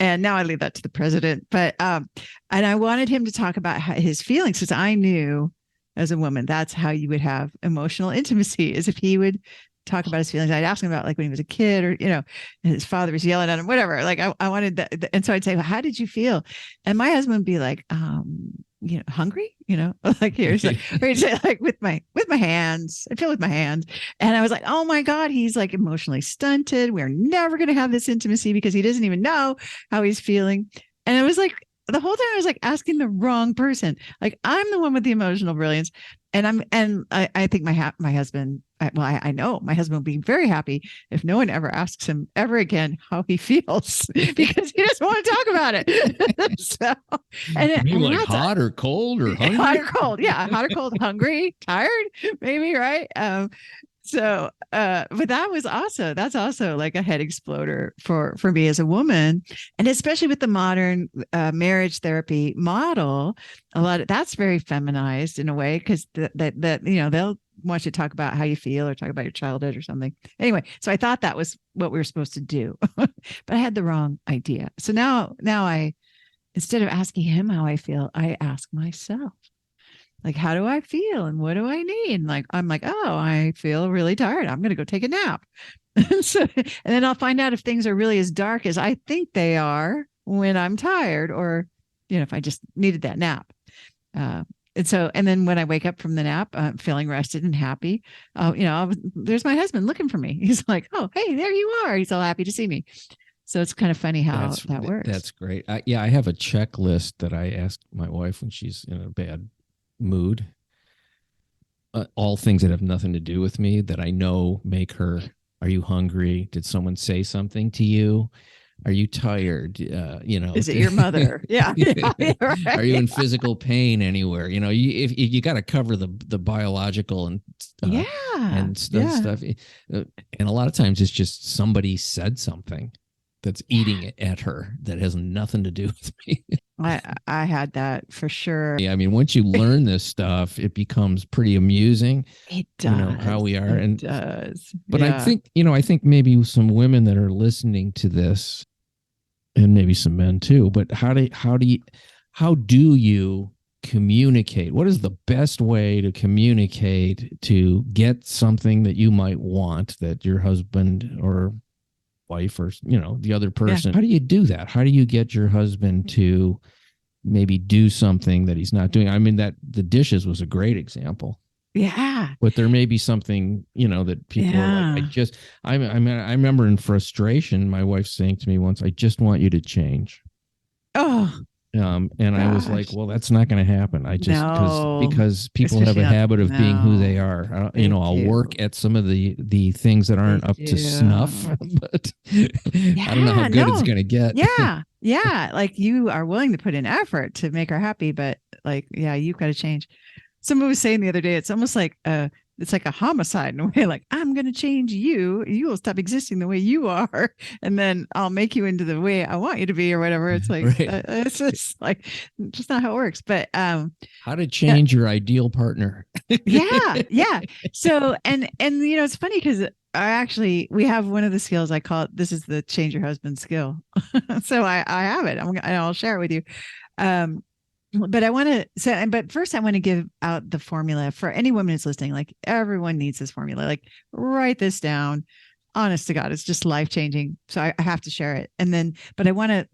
And now I leave that to the president. But, and I wanted him to talk about his feelings because I knew as a woman, that's how you would have emotional intimacy is if he would talk about his feelings. I'd ask him about like when he was a kid or, his father was yelling at him, whatever. Like I wanted that. And so I'd say, well, how did you feel? And my husband would be like, hungry, like here's like, or he'd say like with my hands, I feel with my hands. And I was like, oh my God, he's like emotionally stunted. We're never going to have this intimacy because he doesn't even know how he's feeling. And it was like, the whole time I was like asking the wrong person. Like I'm the one with the emotional brilliance. And I think my husband, I know my husband will be very happy if no one ever asks him ever again how he feels because he doesn't want to talk about it. So, and like hot or cold or hungry? Hot or cold. Yeah. Hot or cold, hungry, tired, maybe. Right. But that was also, that's also like a head exploder for me as a woman. And especially with the modern marriage therapy model, a lot of that's very feminized in a way because they'll want you to talk about how you feel or talk about your childhood or something. Anyway, so I thought that was what we were supposed to do, but I had the wrong idea. So now I, instead of asking him how I feel, I ask myself. Like, how do I feel and what do I need? And like, I'm like, oh, I feel really tired. I'm going to go take a nap. And then I'll find out if things are really as dark as I think they are when I'm tired or, if I just needed that nap. And then when I wake up from the nap, I'm feeling rested and happy. There's my husband looking for me. He's like, oh, hey, there you are. He's all happy to see me. So it's kind of funny how that works. That's great. I have a checklist that I ask my wife when she's in a bad mood, all things that have nothing to do with me that I know make her. Are you hungry? Did someone say something to you? Are you tired? Is it your mother? Yeah. Right. Are you in physical pain anywhere? If you got to cover the biological and stuff. And a lot of times it's just somebody said something that's eating at her that has nothing to do with me. I had that for sure. Yeah, I mean, once you learn this stuff, it becomes pretty amusing. It does. How we are. It does. But I think maybe some women that are listening to this, and maybe some men too, but how do you communicate? What is the best way to communicate to get something that you might want that your husband or wife or the other person, how do you do that? How do you get your husband to maybe do something that he's not doing? I mean, that the dishes was a great example. Yeah. But there may be something, that people are like, I remember in frustration, my wife saying to me once, I just want you to change. Oh, and gosh. I was like, well, that's not going to happen. I just, because people have a habit of being who they are. I'll work at some of the things that aren't up to snuff, but I don't know how good it's going to get. Yeah. Yeah. Like you are willing to put in effort to make her happy, but like, you've got to change. Someone was saying the other day, it's almost like it's like a homicide in a way. Like, I'm going to change you. You will stop existing the way you are. And then I'll make you into the way I want you to be or whatever. It's like, it's just like, just not how it works. But how to change your ideal partner. Yeah. So, and it's funny because we have one of the skills I call it, this is the change your husband skill. So I have it. I'll share it with you. But but first I want to give out the formula for any woman who's listening. Like everyone needs this formula, like write this down. honest to God, it's just life changing. So I have to share it. And then, but I want to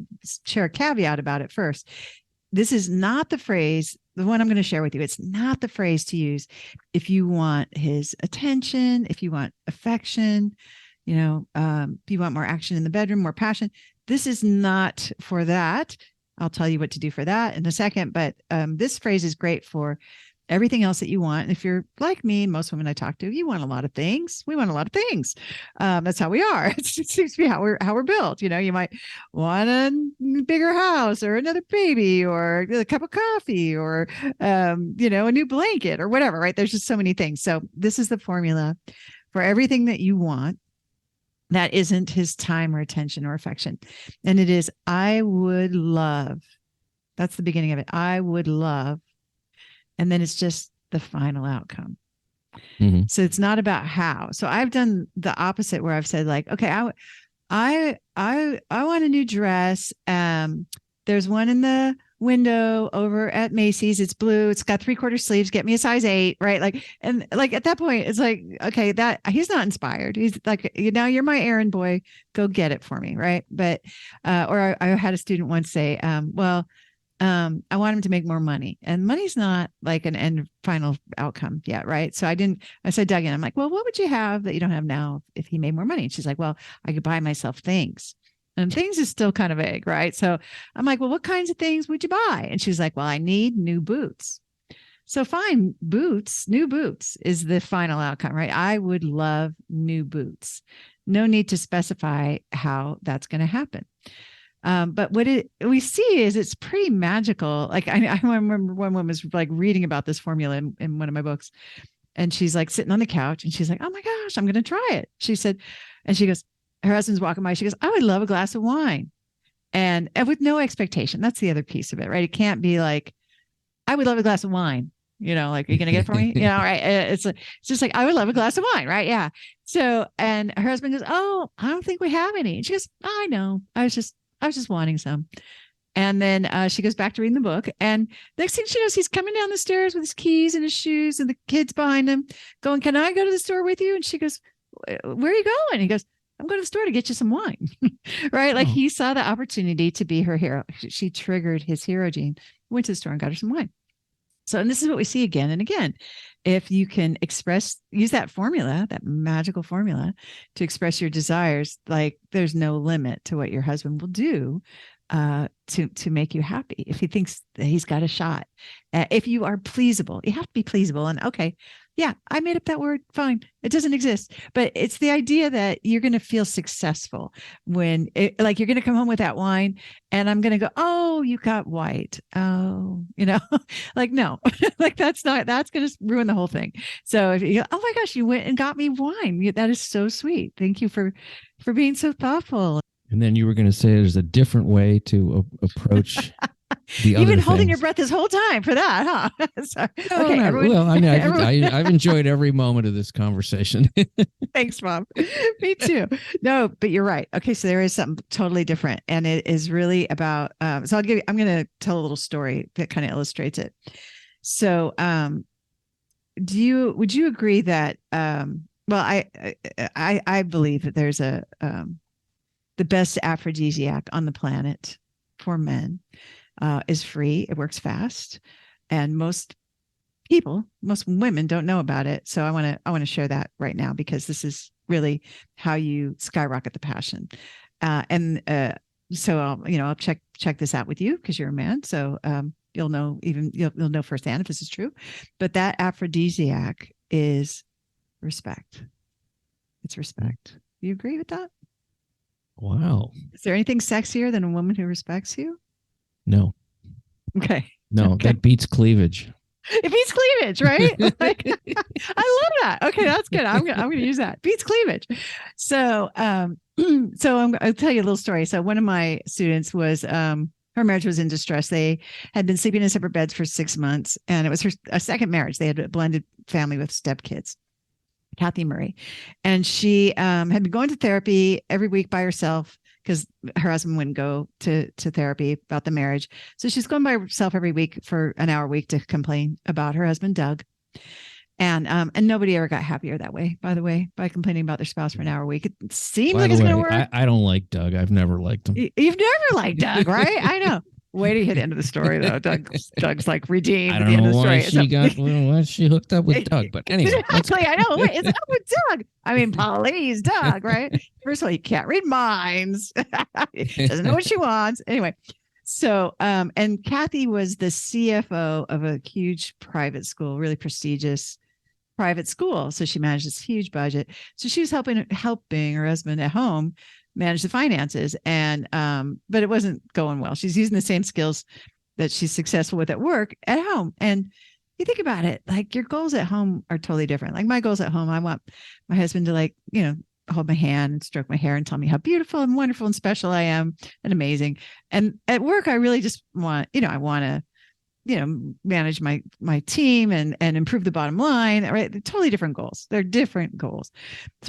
share a caveat about it first. This is not the phrase, the one I'm going to share with you. It's not the phrase to use if you want his attention, if you want affection, if you want more action in the bedroom, more passion. This is not for that. I'll tell you what to do for that in a second. But this phrase is great for everything else that you want. And if you're like me, most women I talk to, you want a lot of things. We want a lot of things. That's how we are. It seems to be how we're built. You might want a bigger house or another baby or a cup of coffee or, a new blanket or whatever, right? There's just so many things. So this is the formula for everything that you want that isn't his time or attention or affection. And it is, I would love. That's the beginning of it. I would love. And then it's just the final outcome. Mm-hmm. So it's not about how. So I've done the opposite where I've said like, okay, I want a new dress. There's one in the window over at Macy's. It's blue. It's got 3/4 sleeves. Get me a size 8, right? Like, and like at that point, it's like, okay, that he's not inspired. He's like, now you're my errand boy. Go get it for me, right? But, or I had a student once say, I want him to make more money, and money's not like an end final outcome yet. Right. So I said, dug in. I'm like, well, what would you have that you don't have now if he made more money? And she's like, well, I could buy myself things, and things is still kind of vague. Right. So I'm like, well, what kinds of things would you buy? And she's like, well, I need new boots. So fine, new boots is the final outcome, right? I would love new boots. No need to specify how that's going to happen. But what we see is it's pretty magical. Like I remember one woman was like reading about this formula in one of my books, and she's like sitting on the couch and she's like, oh my gosh, I'm going to try it. She said, and she goes, her husband's walking by. She goes, I would love a glass of wine. And with no expectation. That's the other piece of it, right? It can't be like, I would love a glass of wine. Like, are you going to get it for me? Right. It's just like, I would love a glass of wine. Right. Yeah. So, and her husband goes, oh, I don't think we have any. And she goes, I know. I was just wanting some. And then she goes back to reading the book. And next thing she knows, he's coming down the stairs with his keys and his shoes and the kids behind him going, can I go to the store with you? And she goes, where are you going? He goes, I'm going to the store to get you some wine. Right. Like he saw the opportunity to be her hero. She triggered his hero gene, went to the store and got her some wine. So, and this is what we see again and again. If you can use that formula, that magical formula to express your desires, like there's no limit to what your husband will do to make you happy. If he thinks that he's got a shot, if you are pleasable, you have to be pleasable. And okay, yeah, I made up that word. Fine. It doesn't exist, but it's the idea that you're going to feel successful when like you're going to come home with that wine and I'm going to go, oh, you got white. Oh, like, no, like that's going to ruin the whole thing. So if you go, oh my gosh, you went and got me wine. That is so sweet. Thank you for being so thoughtful. And then you were going to say there's a different way to approach You've been holding your breath this whole time for that, huh? Sorry. No, okay, everyone, I've enjoyed every moment of this conversation. Thanks, Bob. Me too. No, but you're right. Okay, so there is something totally different, and it is really about. So I'm going to tell a little story that kind of illustrates it. So, would you agree that? Well, I believe that there's the best aphrodisiac on the planet for men. Is free. It works fast, and most women don't know about it. So I want to share that right now, because this is really how you skyrocket the passion. So I'll check this out with you because you're a man. So you'll know firsthand if this is true. But that aphrodisiac is respect. It's respect. Do you agree with that? Wow. Is there anything sexier than a woman who respects you? No. Okay. No, okay. That beats cleavage. It beats cleavage, right? Like, I love that. Okay, that's good. I'm gonna use that. Beats cleavage. So I'll tell you a little story. So one of my students was her marriage was in distress. They had been sleeping in separate beds for 6 months, and it was a second marriage. They had a blended family with stepkids. Kathy Murray, and she had been going to therapy every week by herself, because her husband wouldn't go to therapy about the marriage. So she's going by herself every week for an hour a week to complain about her husband, Doug. And nobody ever got happier that way, by the way, by complaining about their spouse for an hour a week. It seems By like the it's going to way, work. I don't like Doug. I've never liked him. You've never liked Doug, right? I know. Way to hit the end of the story, though. Doug's like redeemed I at don't the end know of the why story. she got why she hooked up with Doug, but anyway, exactly. I know. Wait, it's up with Doug. I mean, please, Doug, right? First of all, he can't read minds. Doesn't know what she wants. Anyway, so and Kathy was the CFO of a huge private school, really prestigious private school. So she managed this huge budget. So she was helping her husband at home manage the finances. And but it wasn't going well. She's using the same skills that she's successful with at work at home. And you think about it, like your goals at home are totally different. Like my goals at home, I want my husband to hold my hand and stroke my hair and tell me how beautiful and wonderful and special I am and amazing. And at work, I really just want, I want to manage my team and improve the bottom line, right? They're totally different goals. They're different goals.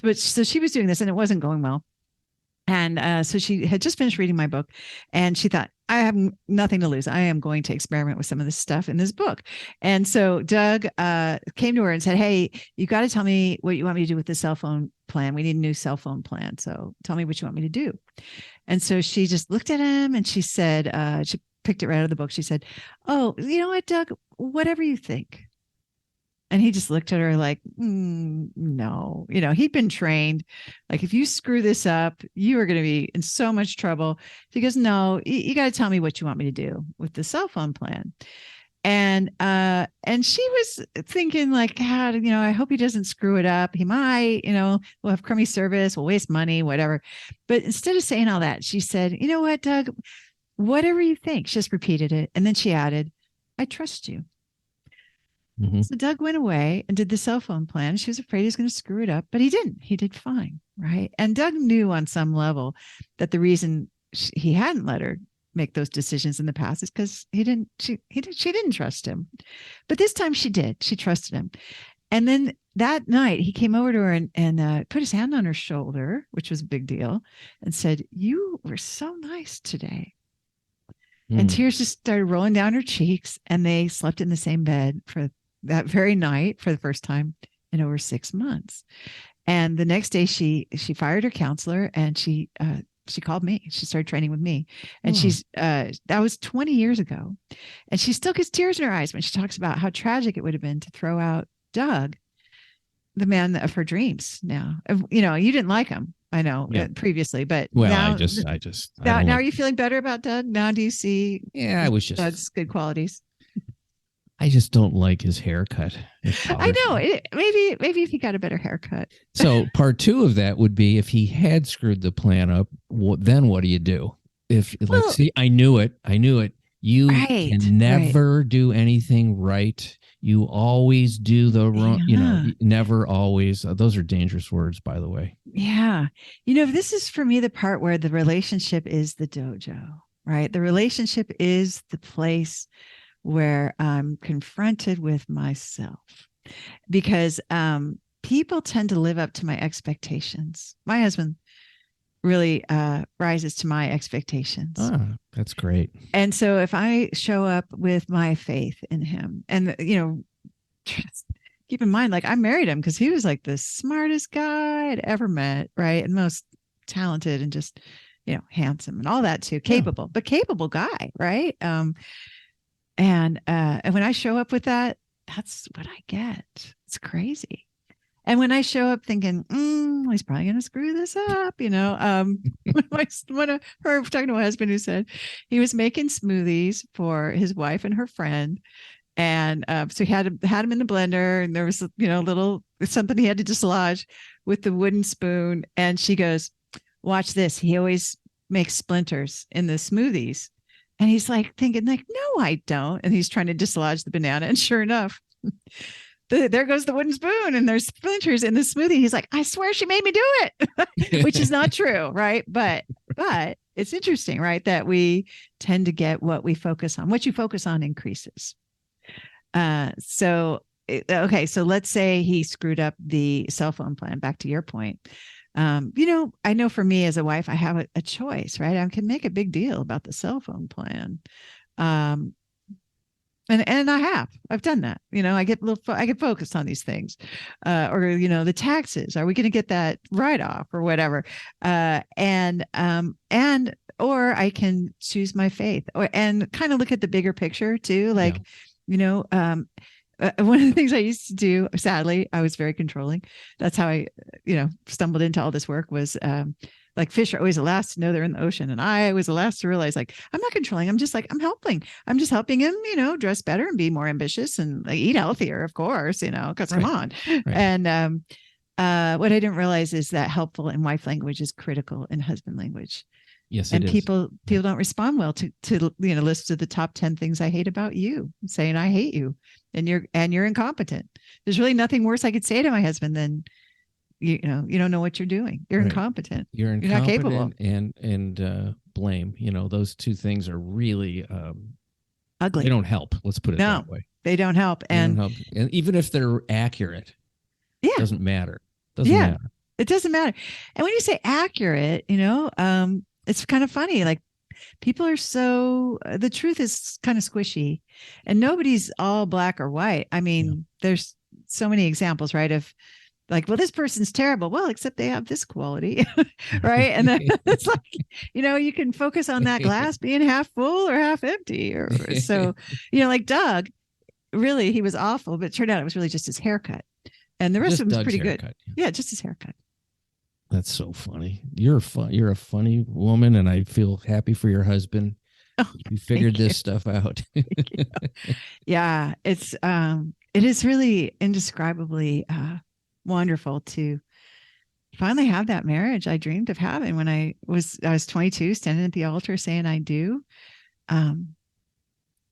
But so she was doing this and it wasn't going well. And so she had just finished reading my book and she thought, I have nothing to lose. I am going to experiment with some of this stuff in this book. And so Doug came to her and said, hey, you got to tell me what you want me to do with the cell phone plan. We need a new cell phone plan. So tell me what you want me to do. And so she just looked at him and she said, she picked it right out of the book. She said, oh, you know what, Doug, whatever you think. And he just looked at her like, no, he'd been trained. Like, if you screw this up, you are going to be in so much trouble. She goes, no, you got to tell me what you want me to do with the cell phone plan. And she was thinking like, I hope he doesn't screw it up. He might, we'll have crummy service, we'll waste money, whatever. But instead of saying all that, she said, you know what, Doug, whatever you think. She just repeated it. And then she added, I trust you. Mm-hmm. So Doug went away and did the cell phone plan. She was afraid he was going to screw it up, but he didn't. He did fine, right? And Doug knew on some level that the reason he hadn't let her make those decisions in the past is because she didn't trust him. But this time she did. She trusted him. And then that night he came over to her and put his hand on her shoulder, which was a big deal, and said, you were so nice today. And tears just started rolling down her cheeks, and they slept in the same bed for that very night for the first time in over 6 months. And the next day she fired her counselor and she called me. She started training with me. And that was 20 years ago. And she still gets tears in her eyes when she talks about how tragic it would have been to throw out Doug, the man of her dreams. Now, you didn't like him. I know previously, but now, now are you feeling better about Doug? Now do you see Doug's good qualities? I just don't like his haircut. I know. Maybe if he got a better haircut. So part 2 of that would be if he had screwed the plan up, then what do you do? Let's see, I knew it. You can never do anything right. You always do the wrong, never always. Those are dangerous words, by the way. Yeah. This is for me the part where the relationship is the dojo, right? The relationship is the place where I'm confronted with myself because people tend to live up to my expectations. My husband really rises to my expectations. Oh, that's great. And so if I show up with my faith in him and, just keep in mind, like I married him because he was like the smartest guy I'd ever met. Right. And most talented and just, handsome and all that too. Capable, but capable guy. Right. And when I show up with that, that's what I get. It's crazy. And when I show up thinking, he's probably going to screw this up, one of her talking to my husband who said he was making smoothies for his wife and her friend. And so he had him in the blender and there was, little something he had to dislodge with the wooden spoon. And she goes, watch this. He always makes splinters in the smoothies. And he's like thinking like, no, I don't. And he's trying to dislodge the banana. And sure enough, there goes the wooden spoon and there's splinters in the smoothie. He's like, I swear she made me do it, which is not true. Right. But it's interesting, right? That we tend to get what we focus on. What you focus on increases. So let's say he screwed up the cell phone plan. Back to your point. I know for me as a wife, I have a choice, right? I can make a big deal about the cell phone plan. And I've done that. I get I get focused on these things, or the taxes. Are we going to get that write off or whatever? And or I can choose my faith, and kind of look at the bigger picture too. Like, one of the things I used to do, sadly, I was very controlling. That's how I, stumbled into all this work was, like fish are always the last to know they're in the ocean. And I was the last to realize, like, I'm not controlling. I'm just like, I'm helping. I'm just helping him, dress better and be more ambitious and like, eat healthier, of course, because come on. Right. And what I didn't realize is that helpful in wife language is critical in husband language. Yes, and people don't respond well to lists of the top 10 things I hate about you, saying I hate you and you're incompetent. There's really nothing worse I could say to my husband than you don't know what you're doing. You're incompetent. You're not capable. And blame. Those two things are really ugly. They don't help. Let's put it that way. They don't help. And even if they're accurate, it doesn't matter. It doesn't matter. And when you say accurate, it's kind of funny. Like people are the truth is kind of squishy and nobody's all black or white. I mean, there's so many examples, right? Of like, well, this person's terrible. Well, except they have this quality, right? And then it's like, you can focus on that glass being half full or half empty. Or so, like Doug, really, he was awful, but it turned out it was really just his haircut. And the rest of him was pretty good. Yeah, just his haircut. That's so funny. You're a funny woman, and I feel happy for your husband. Oh, you figured this stuff out. Yeah, it is really indescribably wonderful to finally have that marriage I dreamed of having when I was 22, standing at the altar saying I do.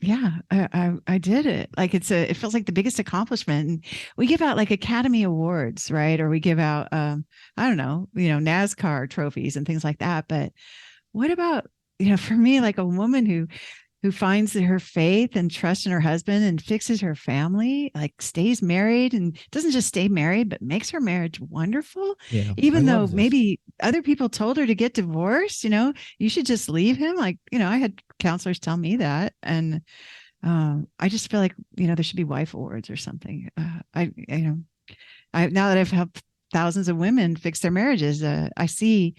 Yeah, I did it. Like it feels like the biggest accomplishment. And we give out like Academy Awards, right? Or we give out, I don't know, NASCAR trophies and things like that. But what about, for me, like a woman who finds her faith and trust in her husband and fixes her family, like stays married and doesn't just stay married, but makes her marriage wonderful. Yeah, even though maybe other people told her to get divorced, you should just leave him. Like, I had counselors tell me that. And I just feel like, there should be wife awards or something. Now that I've helped thousands of women fix their marriages, I see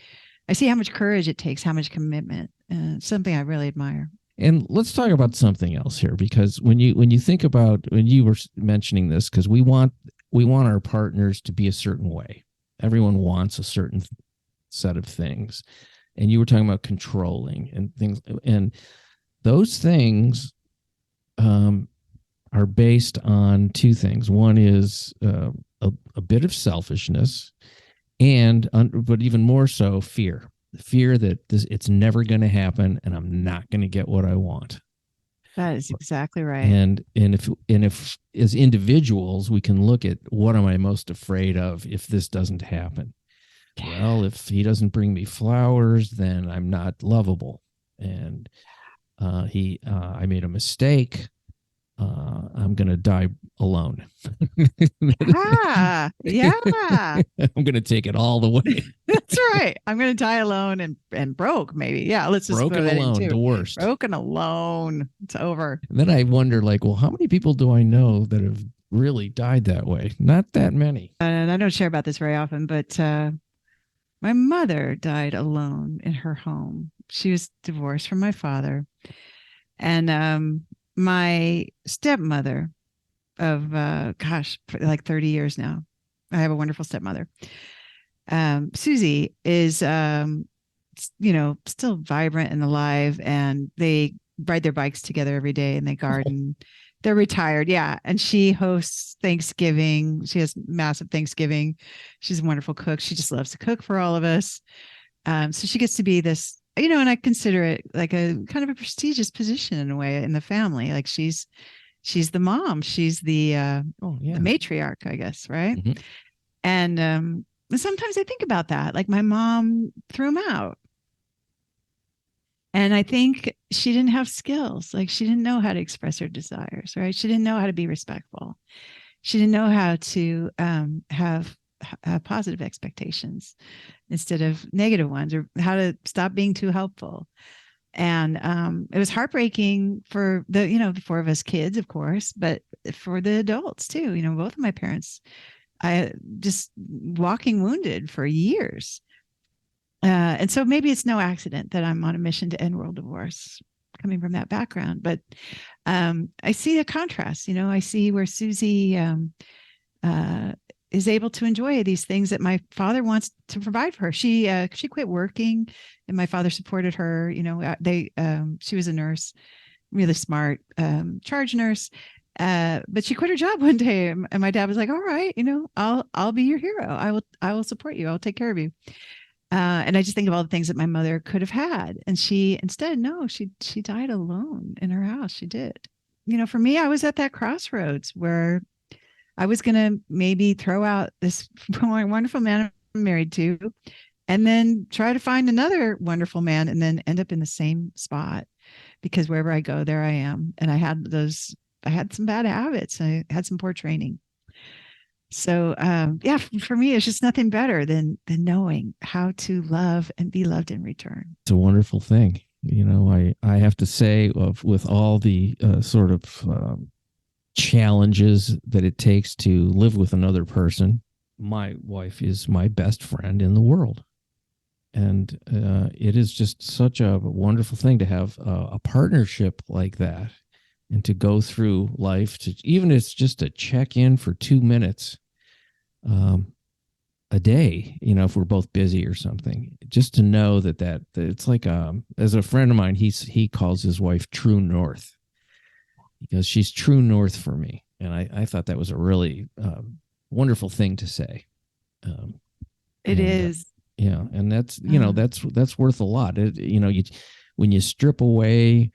how much courage it takes, how much commitment, something I really admire. And let's talk about something else here, because when you think about, when you were mentioning this, because we want our partners to be a certain way. Everyone wants a certain set of things. And you were talking about controlling and things, and those things are based on two things. One is a bit of selfishness, but even more so fear. The fear that it's never going to happen and I'm not going to get what I want. That is exactly right. And if as individuals we can look at, what am I most afraid of if this doesn't happen? Well, if he doesn't bring me flowers, then I'm not lovable. And I made a mistake. I'm going to die alone. Yeah. I'm going to take it all the way. That's right. I'm going to die alone and broke, maybe. Yeah. Let's just broken alone, the worst. Broken alone. It's over. And then I wonder, like, well, how many people do I know that have really died that way? Not that many. And I don't share about this very often, but my mother died alone in her home. She was divorced from my father. And my stepmother of like 30 years now. I have a wonderful stepmother. Susie is still vibrant and alive, and they ride their bikes together every day and they garden. They're retired, yeah. And she hosts Thanksgiving. She has massive Thanksgiving. She's a wonderful cook. She just loves to cook for all of us. So she gets to be this, and I consider it like a kind of a prestigious position in a way in the family. Like she's the mom. She's the the matriarch, I guess, right? Mm-hmm. And sometimes I think about that. Like my mom threw him out. And I think she didn't have skills. Like she didn't know how to express her desires, right? She didn't know how to be respectful. She didn't know how to have positive expectations instead of negative ones, or how to stop being too helpful. And it was heartbreaking for the four of us kids, of course, but for the adults too. Both of my parents, I just walking wounded for years. And so maybe it's no accident that I'm on a mission to end world divorce, coming from that background. But I see a contrast. I see where Susie is able to enjoy these things that my father wants to provide for her. She quit working, and my father supported her. She was a nurse, really smart, charge nurse. But she quit her job one day, and my dad was like, "All right, I'll be your hero. I will support you. I'll take care of you." And I just think of all the things that my mother could have had, and she instead, no, she died alone in her house. She did. For me, I was at that crossroads where I was going to maybe throw out this wonderful man I'm married to, and then try to find another wonderful man, and then end up in the same spot, because wherever I go, there I am. And I had some bad habits. I had some poor training. So for me, it's just nothing better than knowing how to love and be loved in return. It's a wonderful thing. I have to say, with all the sort of challenges that it takes to live with another person, my wife is my best friend in the world. And it is just such a wonderful thing to have a partnership like that, and to go through life, to even if it's just to check in for 2 minutes a day, if we're both busy or something, just to know that it's like, as a friend of mine, he calls his wife True North, because she's true north for me. And I thought that was a really wonderful thing to say. It is. Yeah. And that's, that's worth a lot. When you strip away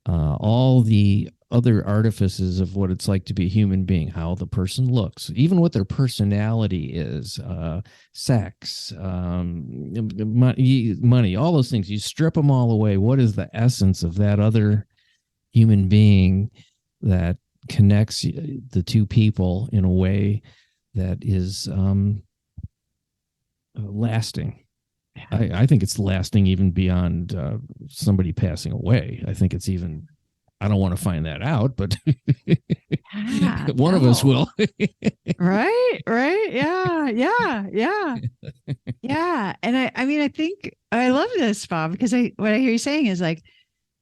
all the other artifices of what it's like to be a human being, how the person looks, even what their personality is, sex, money, all those things, you strip them all away. What is the essence of that other human being that connects the two people in a way that is lasting? I think it's lasting even beyond somebody passing away. I think it's even, I don't want to find that out, but one of us will. Right. Yeah. And I think I love this, Bob, because what I hear you saying is like,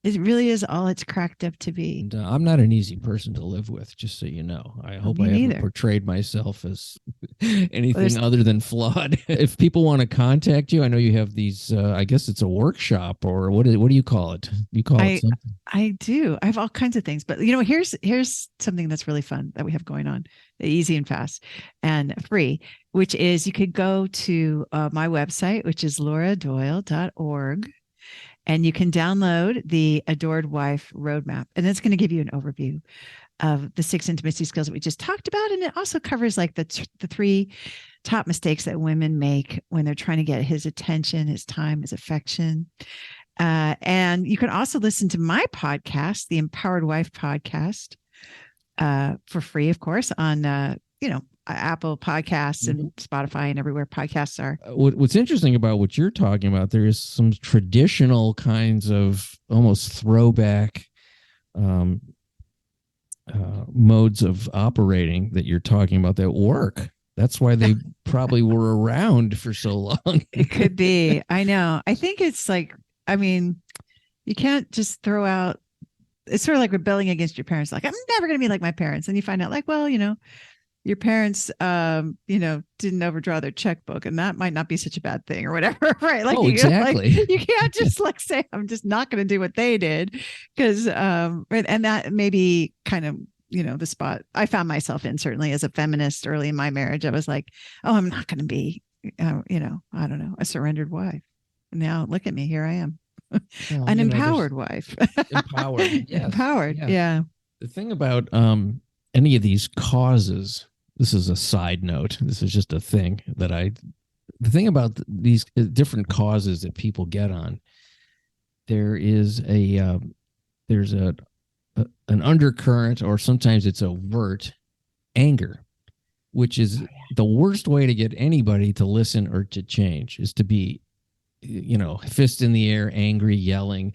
it really is all it's cracked up to be. And, I'm not an easy person to live with, just so you know. I hope I haven't portrayed myself as anything other than flawed. If people want to contact you, I know you have these, I guess it's a workshop, or what do you call it? You call it something? I do. I have all kinds of things, but here's something that's really fun that we have going on, easy and fast and free, which is you could go to my website, which is LauraDoyle.org. And you can download the Adored Wife Roadmap. And it's going to give you an overview of the 6 intimacy skills that we just talked about. And it also covers like the 3 top mistakes that women make when they're trying to get his attention, his time, his affection. And you can also listen to my podcast, the Empowered Wife Podcast, for free, of course, on, Apple Podcasts and Spotify and everywhere podcasts are. What's interesting about what you're talking about, there is some traditional kinds of almost throwback modes of operating that you're talking about that work. That's why they probably were around for so long. It could be. I know. I think it's like, you can't just throw out, it's sort of like rebelling against your parents. Like, I'm never going to be like my parents. And you find out like, well, your parents, didn't overdraw their checkbook, and that might not be such a bad thing or whatever. Right. Like, exactly. You can't just like say, I'm just not going to do what they did. Cause, and that may be kind of, the spot I found myself in, certainly as a feminist early in my marriage. I was like, oh, I'm not going to be, I don't know, a surrendered wife. And now look at me, here I am. An empowered wife. Empowered. Yes. Empowered. Yeah. The thing about any of these causes, this is a side note, this is just a thing the thing about these different causes that people get on, there's an undercurrent, or sometimes it's overt anger, which is the worst way to get anybody to listen or to change, is to be, fist in the air, angry, yelling.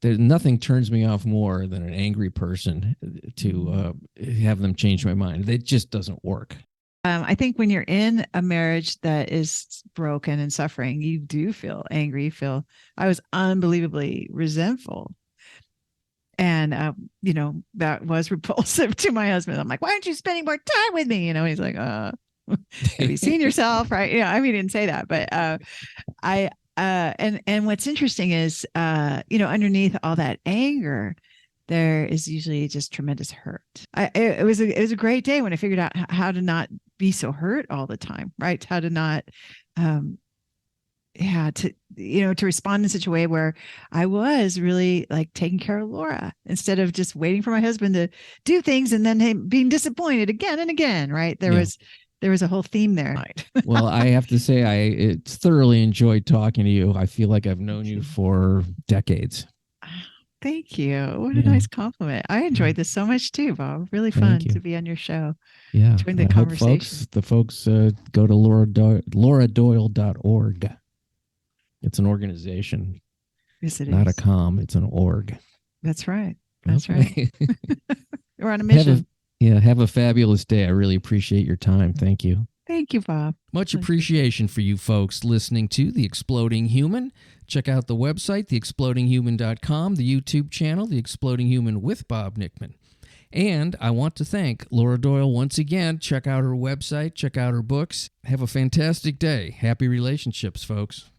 nothing turns me off more than an angry person to have them change my mind. It just doesn't work. I think when you're in a marriage that is broken and suffering, you do feel angry. You feel, I was unbelievably resentful. And, that was repulsive to my husband. I'm like, why aren't you spending more time with me? He's like, have you seen yourself? Right. Yeah. I mean, he didn't say that, but, and what's interesting is, underneath all that anger, there is usually just tremendous hurt. It was a great day when I figured out how to not be so hurt all the time, right? How to not, to respond in such a way where I was really like taking care of Laura instead of just waiting for my husband to do things and then him being disappointed again and again, right? There was a whole theme there. Well, I have to say, it's thoroughly enjoyed talking to you. I feel like I've known you for decades. Thank you. What a nice compliment. I enjoyed this so much too, Bob. Really fun to be on your show. Yeah. Join the conversation. The folks go to LauraDoyle.org. It's an organization. Yes, it not is. a com. It's an org. That's right. That's right. We're on a mission. Have a fabulous day. I really appreciate your time. Thank you. Thank you, Bob. Much appreciation for you folks listening to The Exploding Human. Check out the website, theexplodinghuman.com, the YouTube channel, The Exploding Human with Bob Nickman. And I want to thank Laura Doyle once again. Check out her website, check out her books. Have a fantastic day. Happy relationships, folks.